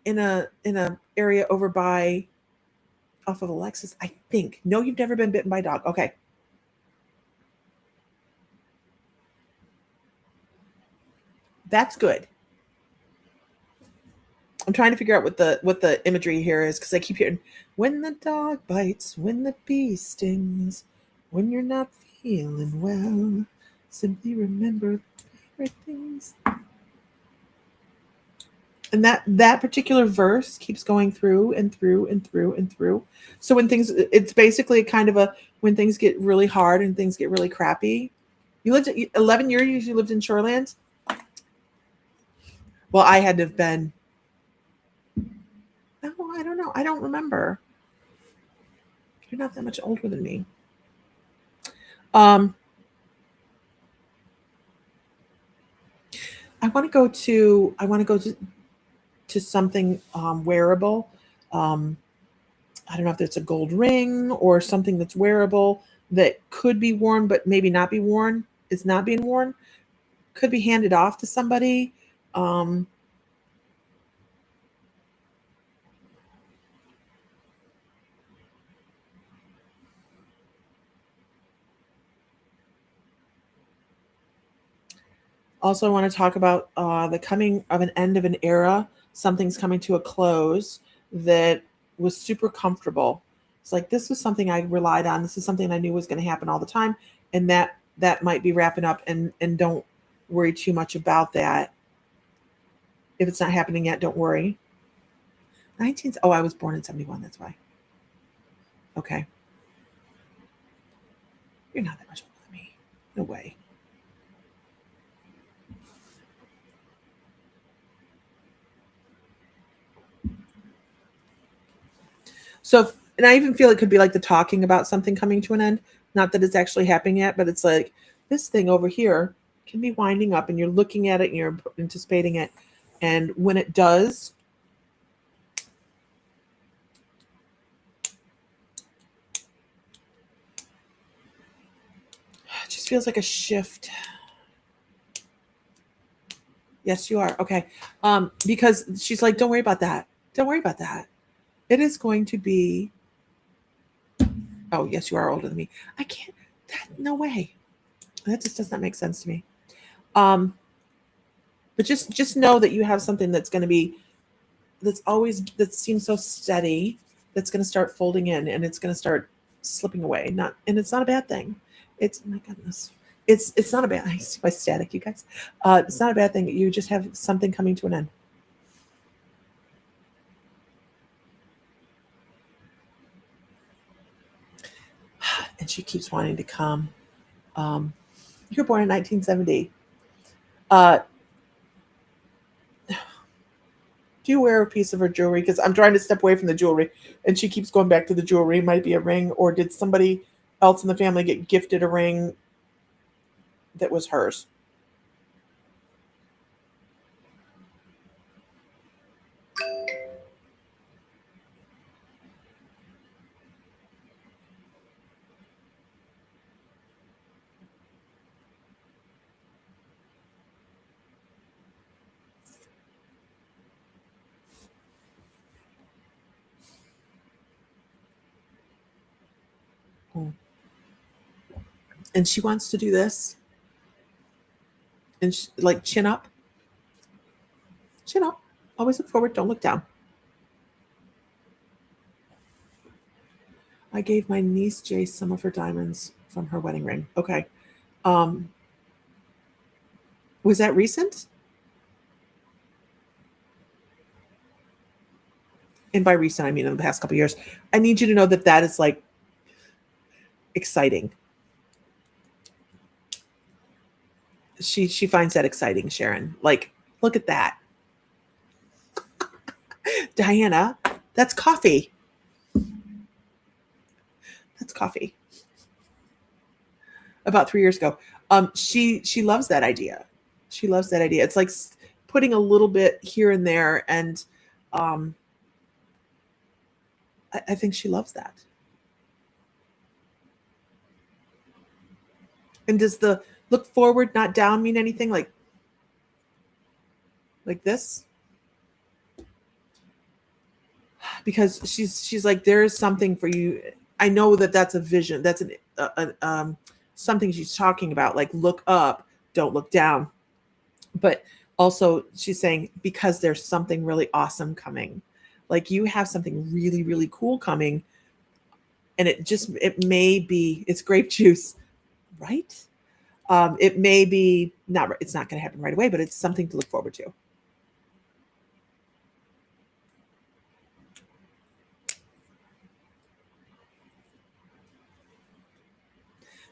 A: in a area over by off of Alexis, I think. No, you've never been bitten by a dog. Okay. That's good. I'm trying to figure out what the imagery here is, because I keep hearing, when the dog bites, when the bee stings, when you're not feeling well, simply remember the favorite things. And that particular verse keeps going through and through and through and through. So when things, it's basically kind of a, when things get really hard and things get really crappy. You lived 11 years. You lived in Shoreland. Well, I had to have been. No, I don't know. I don't remember. You're not that much older than me. Um, I want to go to. I want to go to something wearable. Um, I don't know if it's a gold ring or something that's wearable that could be worn, but maybe not be worn. It's not being worn. Could be handed off to somebody. Um, Also, I want to talk about the coming of an end of an era. Something's coming to a close that was super comfortable. It's like this was something I relied on. This is something I knew was going to happen all the time, and that might be wrapping up. And don't worry too much about that. If it's not happening yet, don't worry. 19. Oh, I was born in 71. That's why. Okay, you're not that much older than me. No way. So, and I even feel it could be like the talking about something coming to an end. Not that it's actually happening yet, but it's like this thing over here can be winding up, and you're looking at it and you're anticipating it. And when it does, it just feels like a shift. Yes, you are. Okay. Because she's like, don't worry about that. Don't worry about that. It is going to be. Oh, yes, you are older than me. I can't. No way. That just does not make sense to me. Um, but just know that you have something that's going to be, that seems so steady, that's going to start folding in, and it's going to start slipping away. Not, and it's not a bad thing. It's, my goodness. It's not a bad. I see my static, you guys. It's not a bad thing. You just have something coming to an end. And she keeps wanting to come. You were born in 1970. Uh, do you wear a piece of her jewelry? Because I'm trying to step away from the jewelry, and she keeps going back to the jewelry. It might be a ring, or did somebody else in the family get gifted a ring that was hers? Mm. And she wants to do this, and like chin up, chin up. Always look forward. Don't look down. I gave my niece Jace some of her diamonds from her wedding ring. Okay. Um, was that recent? And by recent, I mean in the past couple of years. I need you to know that that is like exciting. She finds that exciting, Sharon. Like, look at that. Diana, that's coffee. That's coffee. About 3 years ago. She loves that idea. She loves that idea. It's like putting a little bit here and there, and um, I think she loves that. And does the look forward, not down, mean anything? Like this? Because she's like, there is something for you. I know that that's a vision. That's something she's talking about. Like, look up, don't look down. But Also, she's saying because there's something really awesome coming. Like you have something really, really cool coming. And it may be, it's grape juice, right? It may be not, it's not going to happen right away, but it's something to look forward to.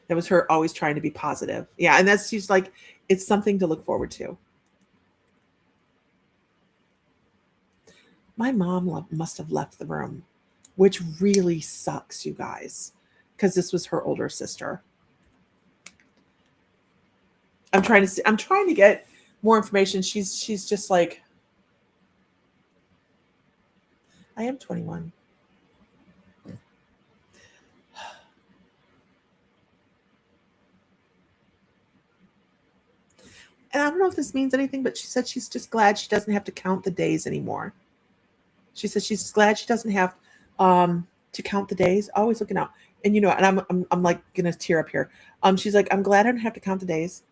A: That was her always trying to be positive. Yeah. And she's like, it's something to look forward to. My mom must have left the room, which really sucks, you guys, because this was her older sister. I'm trying to get more information. She's just like, I am 21. And I don't know if this means anything, but she said she's just glad she doesn't have to count the days anymore. She says she's glad she doesn't have to count the days. Always looking out. And and I'm like gonna tear up here. She's like, I'm glad I don't have to count the days.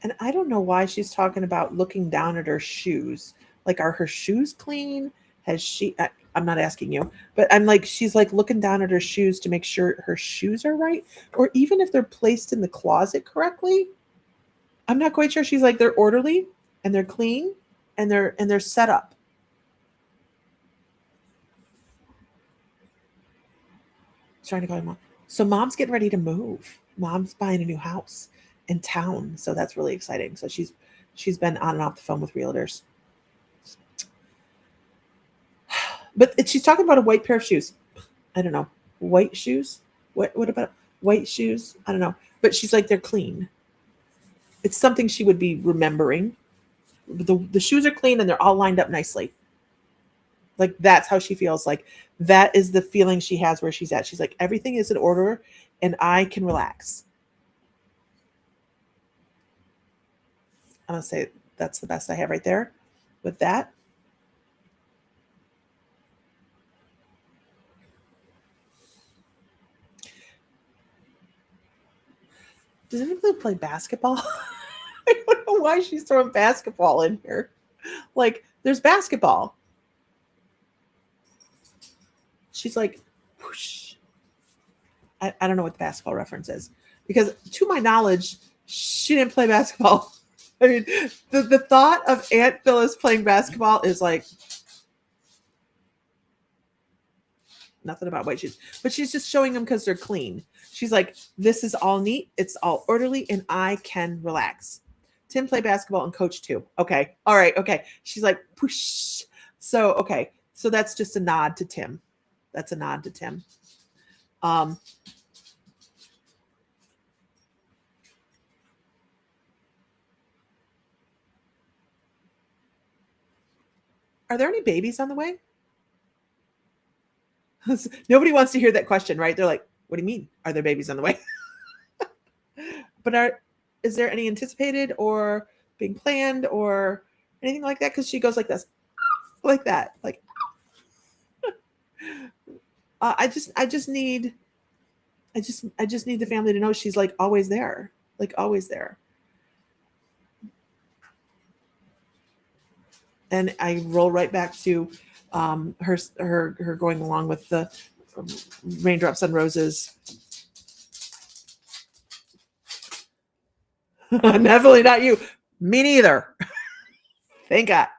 A: And I don't know why she's talking about looking down at her shoes. Like, are her shoes clean? Has she? I'm not asking you, but I'm like, she's like looking down at her shoes to make sure her shoes are right, or even if they're placed in the closet correctly. I'm not quite sure. She's like, they're orderly and they're clean and they're set up. Trying to call mom. So mom's getting ready to move. Mom's buying a new house in town, so that's really exciting. So she's been on and off the phone with realtors. But she's talking about a white pair of shoes. I don't know. White shoes? What about white shoes? I don't know. But she's like, they're clean. It's something she would be remembering. The shoes are clean and they're all lined up nicely. Like, that's how she feels. Like, that is the feeling she has where she's at. She's like, everything is in order and I can relax. I'm going to say that's the best I have right there with that. Does anybody play basketball? I don't know why she's throwing basketball in here. Like, there's basketball. She's like, whoosh. I don't know what the basketball reference is, because to my knowledge, she didn't play basketball. I mean, the thought of Aunt Phyllis playing basketball is like nothing about white shoes, but she's just showing them because they're clean. She's like, this is all neat, it's all orderly, and I can relax. Tim played basketball and coach too. Okay, all right, okay. She's like, push. So okay, so that's just a nod to Tim. That's a nod to Tim. Are there any babies on the way? Nobody wants to hear that question, right? They're like, what do you mean? Are there babies on the way? But is there any anticipated or being planned or anything like that? Because she goes like this, like that, like. I just need the family to know she's like always there, like always there. And I roll right back to her going along with the raindrops on roses. Definitely not you. Me neither. Thank God.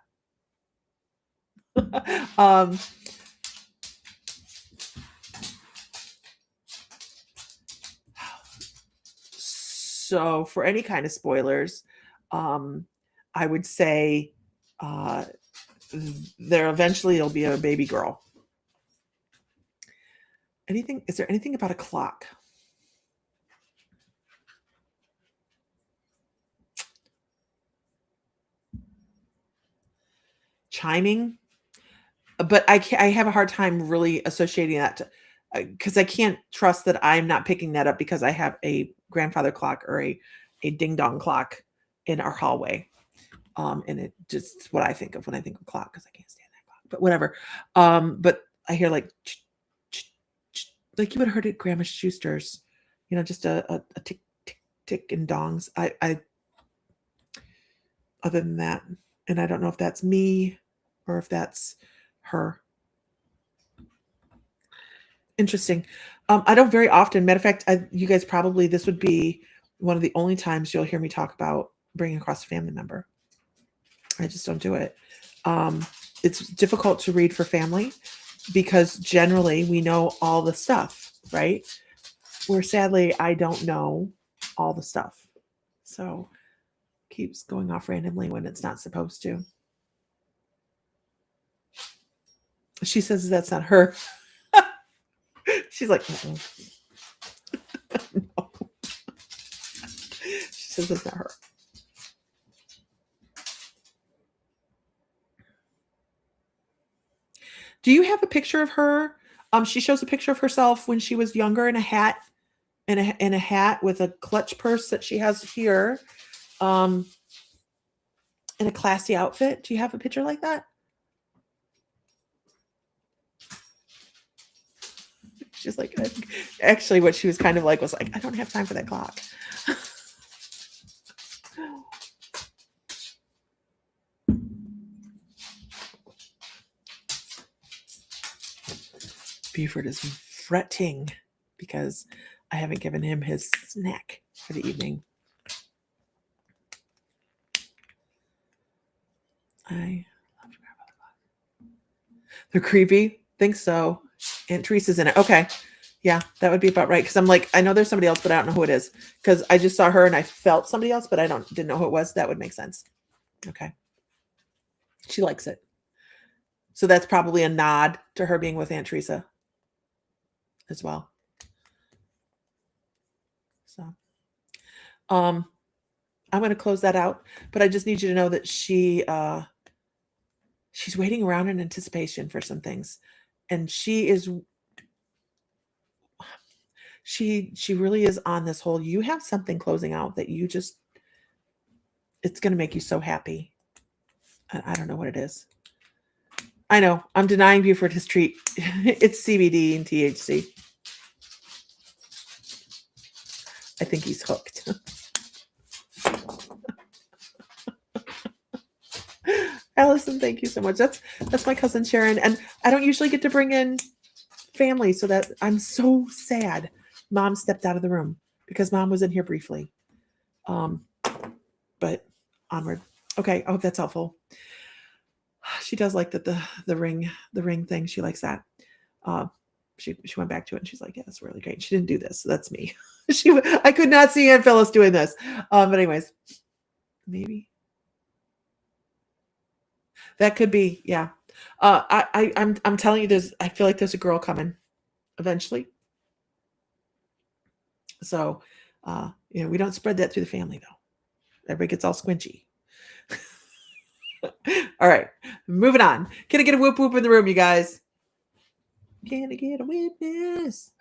A: So for any kind of spoilers, I would say there eventually will be a baby girl. Is there anything about a clock? Chiming, but I have a hard time really associating that because I can't trust that I'm not picking that up because I have a grandfather clock or a a ding dong clock in our hallway. And it just what I think of when I think of clock, because I can't stand that clock, but whatever. But I hear like you would have heard it Grandma Schuster's, just a tick tick tick and dongs. I other than that, and I don't know if that's me or if that's her. Interesting. I don't very often. Matter of fact, you guys probably, this would be one of the only times you'll hear me talk about bringing across a family member. I just don't do it. It's difficult to read for family because generally we know all the stuff, right? Where sadly, I don't know all the stuff. So keeps going off randomly when it's not supposed to. She says that's not her. She's like, no. She says that's not her. Do you have a picture of her? She shows a picture of herself when she was younger in a hat, in a hat with a clutch purse that she has here, in a classy outfit. Do you have a picture like that? She's like, actually, what she was kind of like was like, I don't have time for that clock. Buford is fretting because I haven't given him his snack for the evening. I love your grandmother. They're creepy. Think so. Aunt Teresa's in it. Okay. Yeah, that would be about right. Because I'm like, I know there's somebody else, but I don't know who it is. Because I just saw her and I felt somebody else, but I didn't know who it was. That would make sense. Okay. She likes it. So that's probably a nod to her being with Aunt Teresa as well. So I'm going to close that out, but I just need you to know that she's waiting around in anticipation for some things. And she really is on this whole, you have something closing out that it's going to make you so happy. I don't know what it is. I know I'm denying Buford his treat. It's CBD and THC. I think he's hooked. Allison, thank you so much. That's my cousin Sharon. And I don't usually get to bring in family, so that I'm so sad Mom stepped out of the room because Mom was in here briefly. But onward. Okay, I hope that's helpful. She does like that the ring thing. She likes that. She went back to it and she's like, yeah, that's really great. She didn't do this. So that's me. I could not see Aunt Phyllis doing this. But anyways, maybe that could be, yeah. I'm telling you, I feel like there's a girl coming eventually. So, we don't spread that through the family though. Everybody gets all squinchy. All right, moving on. Can I get a whoop whoop in the room, you guys? Can I get a witness?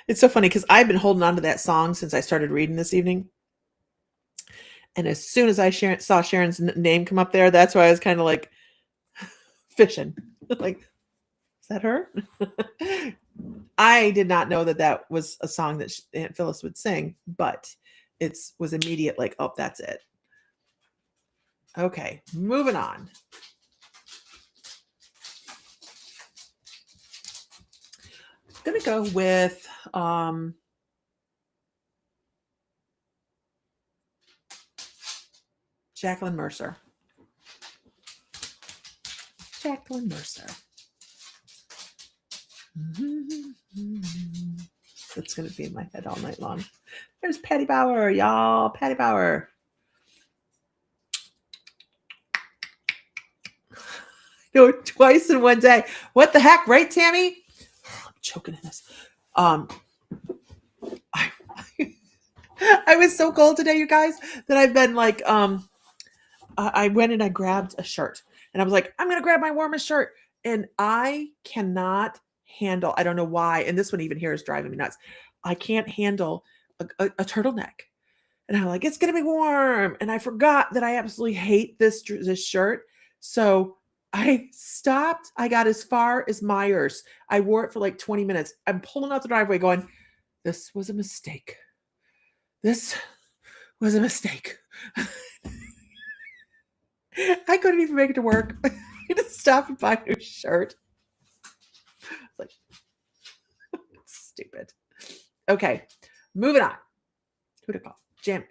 A: It's so funny because I've been holding on to that song since I started reading this evening. And as soon as I saw Sharon's name come up there, that's why I was kind of like fishing. Like, is that her? I did not know that was a song that Aunt Phyllis would sing, but it was immediate like, oh, that's it. Okay, moving on. I'm going to go with Jacqueline Mercer. Jacqueline Mercer. That's going to be in my head all night long. There's Patty Bauer, y'all. Patty Bauer. Twice in one day. What the heck, right, Tammy? I'm choking in this. I was so cold today, you guys, that I've been like, I went and I grabbed a shirt and I was like, I'm going to grab my warmest shirt. And I cannot handle, I don't know why, and this one even here is driving me nuts. I can't handle a turtleneck. And I'm like, it's gonna be warm. And I forgot that I absolutely hate this shirt. So I stopped. I got as far as Myers. I wore it for like 20 minutes. I'm pulling out the driveway going, this was a mistake. This was a mistake. I couldn't even make it to work. I had to stop and buy a new shirt. It's like, stupid. Okay, moving on. Who'd I call?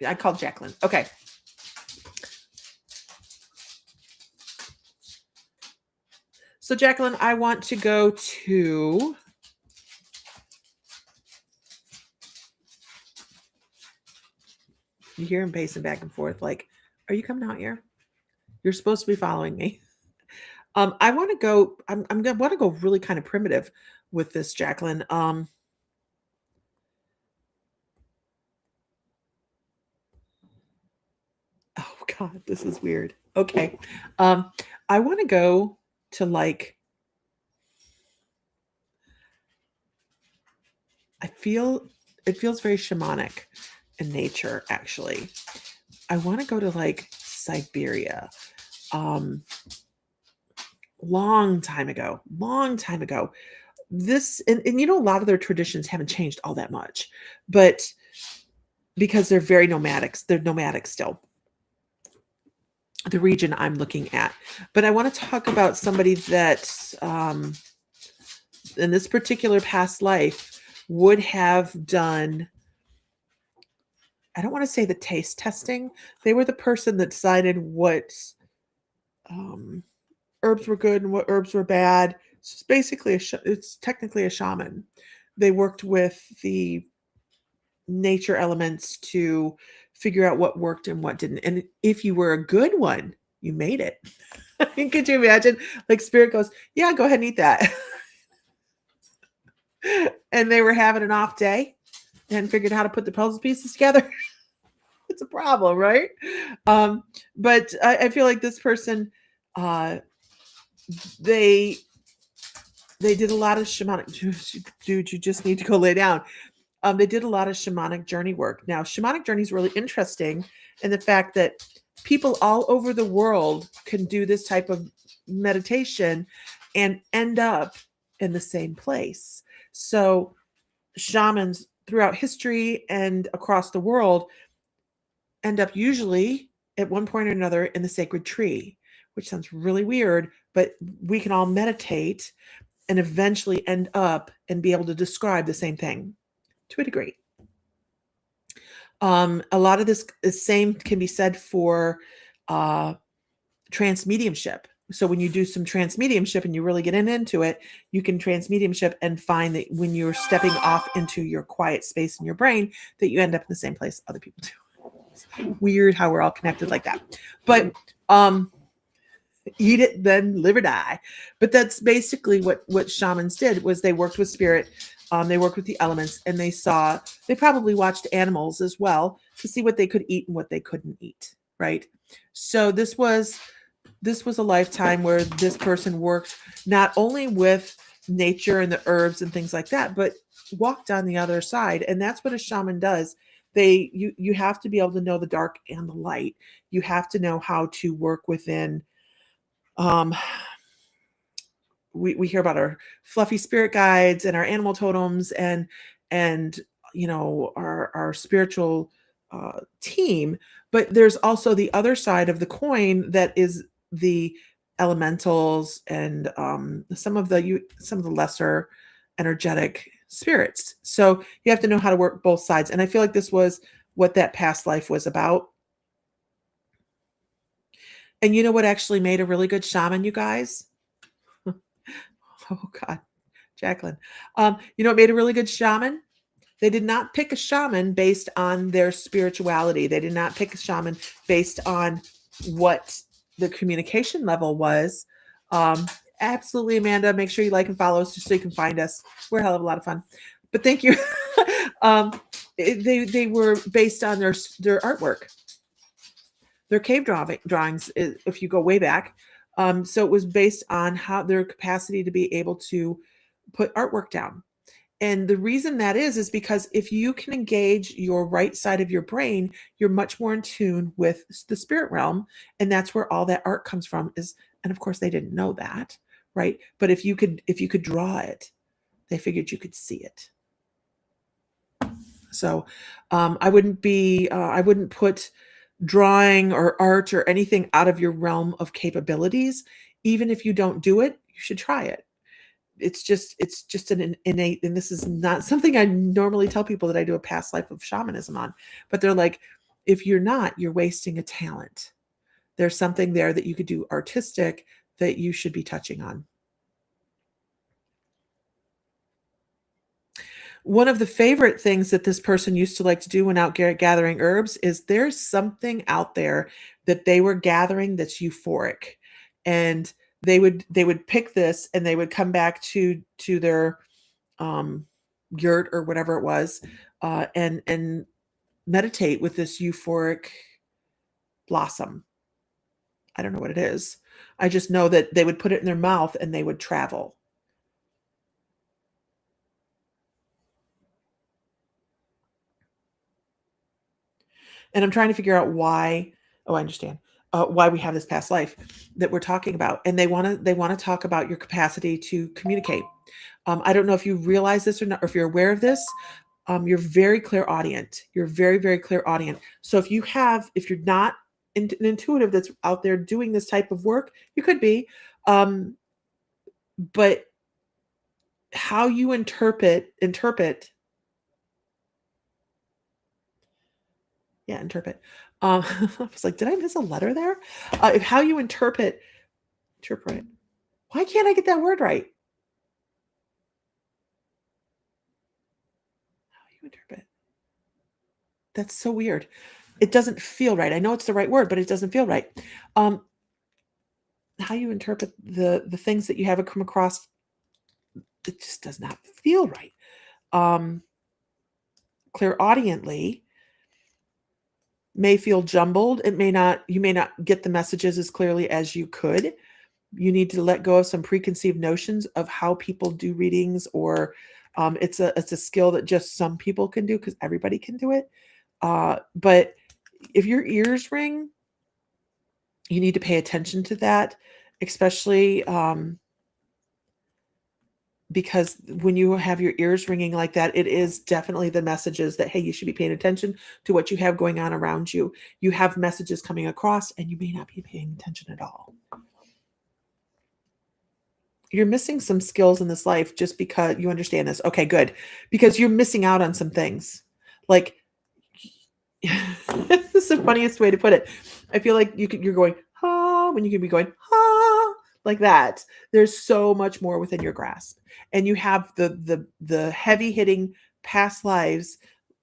A: I called Jacqueline. Okay. So Jacqueline, I want to go to you hear him pacing back and forth like, are you coming out here? You're supposed to be following me. I want to go, I'm gonna want to go really kind of primitive with this, Jacqueline. Oh God, this is weird. Okay. I want to go to like, it feels very shamanic in nature, actually. I want to go to like Siberia. Long time ago. This, and you know, a lot of their traditions haven't changed all that much, but because they're very nomadic, they're nomadic still. The region I'm looking at. But I want to talk about somebody that in this particular past life would have done, I don't want to say the taste testing. They were the person that decided what herbs were good and what herbs were bad. So it's basically it's technically a shaman. They worked with the nature elements to figure out what worked and what didn't. And if you were a good one, you made it. Could you imagine? Like spirit goes, yeah, go ahead and eat that. And they were having an off day and figured out how to put the puzzle pieces together. It's a problem, right? But I feel like this person, they did a lot of shamanic. Dude, you just need to go lay down. They did a lot of shamanic journey work. Now, shamanic journey is really interesting in the fact that people all over the world can do this type of meditation and end up in the same place. So shamans throughout history and across the world end up usually at one point or another in the sacred tree, which sounds really weird, but we can all meditate and eventually end up and be able to describe the same thing to a degree. A lot of this same can be said for trance mediumship. So when you do some trance mediumship and you really get into it, you can trance mediumship and find that when you're stepping off into your quiet space in your brain, that you end up in the same place other people do. It's weird how we're all connected like that. But eat it, then live or die. But that's basically what shamans did, was they worked with spirit. They worked with the elements, and they probably watched animals as well to see what they could eat and what they couldn't eat. Right. So this was a lifetime where this person worked not only with nature and the herbs and things like that, but walked on the other side. And that's what a shaman does. You have to be able to know the dark and the light. You have to know how to work within, we hear about our fluffy spirit guides and our animal totems and you know, our spiritual team, but there's also the other side of the coin that is the elementals and some of the lesser energetic spirits. So you have to know how to work both sides. And I feel like this was what that past life was about. And you know what actually made a really good shaman, you guys? Oh God, Jacqueline. You know what made a really good shaman? They did not pick a shaman based on their spirituality. They did not pick a shaman based on what the communication level was. Absolutely, Amanda. Make sure you like and follow us just so you can find us. We're a hell of a lot of fun. But thank you. They were based on their artwork. Their cave drawings, if you go way back, So it was based on how their capacity to be able to put artwork down. And the reason that is because if you can engage your right side of your brain, you're much more in tune with the spirit realm. And that's where all that art comes from is, and of course they didn't know that, right? But if you could draw it, they figured you could see it. So I wouldn't put drawing or art or anything out of your realm of capabilities. Even if you don't do it, you should try it. It's just an innate, and this is not something I normally tell people that I do a past life of shamanism on, but they're like, if you're not, you're wasting a talent. There's something there that you could do artistic that you should be touching on. One of the favorite things that this person used to like to do when out gathering herbs is there's something out there that they were gathering that's euphoric. And they would pick this and they would come back to their um yurt or whatever it was, and meditate with this euphoric blossom. I don't know what it is. I just know that they would put it in their mouth and they would travel. And I'm trying to figure out why. Oh, I understand. Why we have this past life that we're talking about, and they want to talk about your capacity to communicate. I don't know if you realize this or not, or if you're aware of this. You're very clairaudient. You're very, very clairaudient. So if you're not an intuitive that's out there doing this type of work, you could be. But how you interpret, yeah, interpret. I was like, did I miss a letter there? If how you interpret. Why can't I get that word right? How you interpret. That's so weird. It doesn't feel right. I know it's the right word, but it doesn't feel right. Um, how you interpret the things that you haven't come across, it just does not feel right. Um, Clairaudiently may feel jumbled. You may not get the messages as clearly as you could. You need to let go of some preconceived notions of how people do readings, or it's a skill that just some people can do because everybody can do it. But if your ears ring, you need to pay attention to that, especially because when you have your ears ringing like that, it is definitely the messages that, hey, you should be paying attention to what you have going on around you. You have messages coming across and you may not be paying attention at all. You're missing some skills in this life just because you understand this. Okay, good. Because you're missing out on some things. Like, this is the funniest way to put it. I feel like you're going, ah, when you could be going, ah, like that. There's so much more within your grasp. And you have the heavy hitting past lives,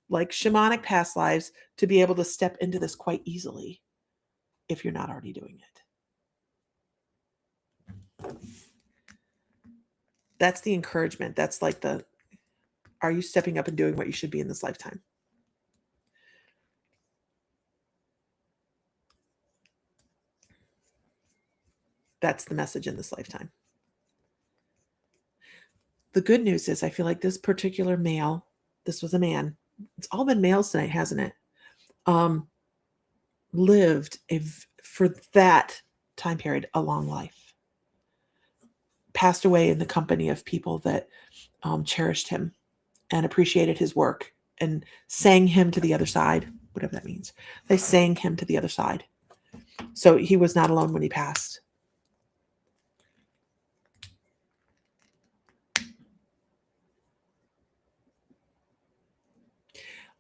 A: like shamanic past lives, to be able to step into this quite easily if you're not already doing it. That's the encouragement. That's like are you stepping up and doing what you should be in this lifetime? That's the message in this lifetime. The good news is I feel like this particular male, this was a man. It's all been males tonight, hasn't it? Um, lived for that time period a long life. Passed away in the company of people that cherished him and appreciated his work and sang him to the other side, whatever that means. They sang him to the other side. So he was not alone when he passed.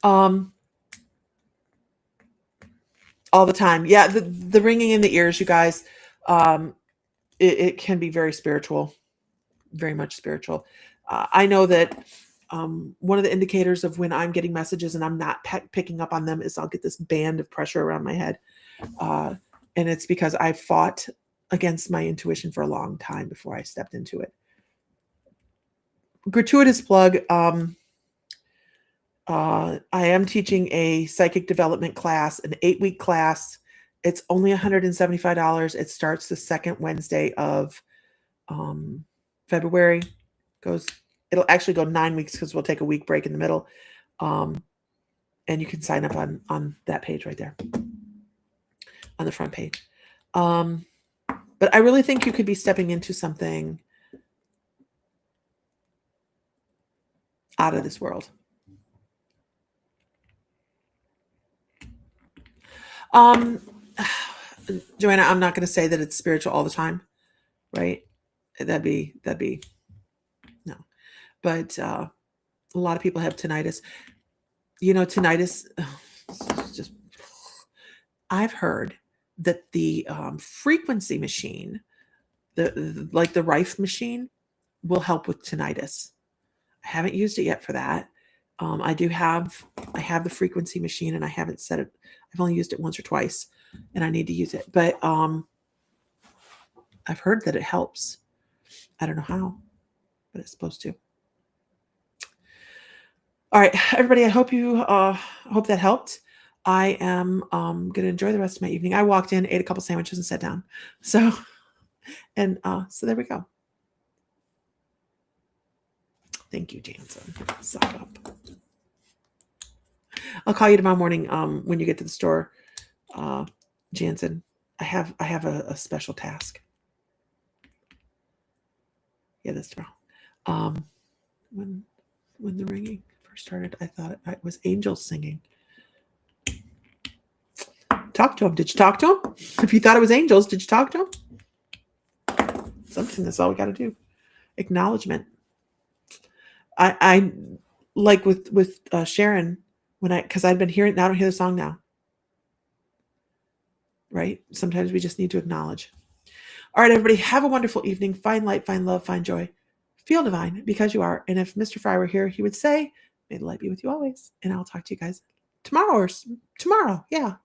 A: Um, all the time. Yeah, the ringing in the ears, you guys. It can be very spiritual, very much spiritual. I know that one of the indicators of when I'm getting messages and I'm not picking up on them is I'll get this band of pressure around my head. And it's because I fought against my intuition for a long time before I stepped into it. Gratuitous plug. I am teaching a psychic development class, an 8-week class It's only $175. It starts the second Wednesday of February. It'll actually go 9 weeks because we'll take a week break in the middle. And you can sign up on that page right there, on the front page. But I really think you could be stepping into something out of this world. Joanna, I'm not going to say that it's spiritual all the time, right? That'd be no. But a lot of people have tinnitus. Tinnitus, just, I've heard that the frequency machine, like the Rife machine, will help with tinnitus. I haven't used it yet for that. I have the frequency machine, and I haven't set it. I've only used it once or twice, and I need to use it. But I've heard that it helps. I don't know how, but it's supposed to. All right, everybody. I hope that helped. I am going to enjoy the rest of my evening. I walked in, ate a couple sandwiches, and sat down. So there we go. Thank you, Jansen. Suck up. I'll call you tomorrow morning when you get to the store, Jansen. I have a special task. Yeah, that's tomorrow. When the ringing first started, I thought it was angels singing. Talk to him. Did you talk to him? If you thought it was angels, did you talk to him? Something. That's all we got to do. Acknowledgement. I like with Sharon because I'd been hearing. I don't hear the song now. Right? Sometimes we just need to acknowledge. All right, everybody, have a wonderful evening. Find light, find love, find joy. Feel divine because you are. And if Mr. Fry were here, he would say, may the light be with you always. And I'll talk to you guys tomorrow. Yeah, tomorrow.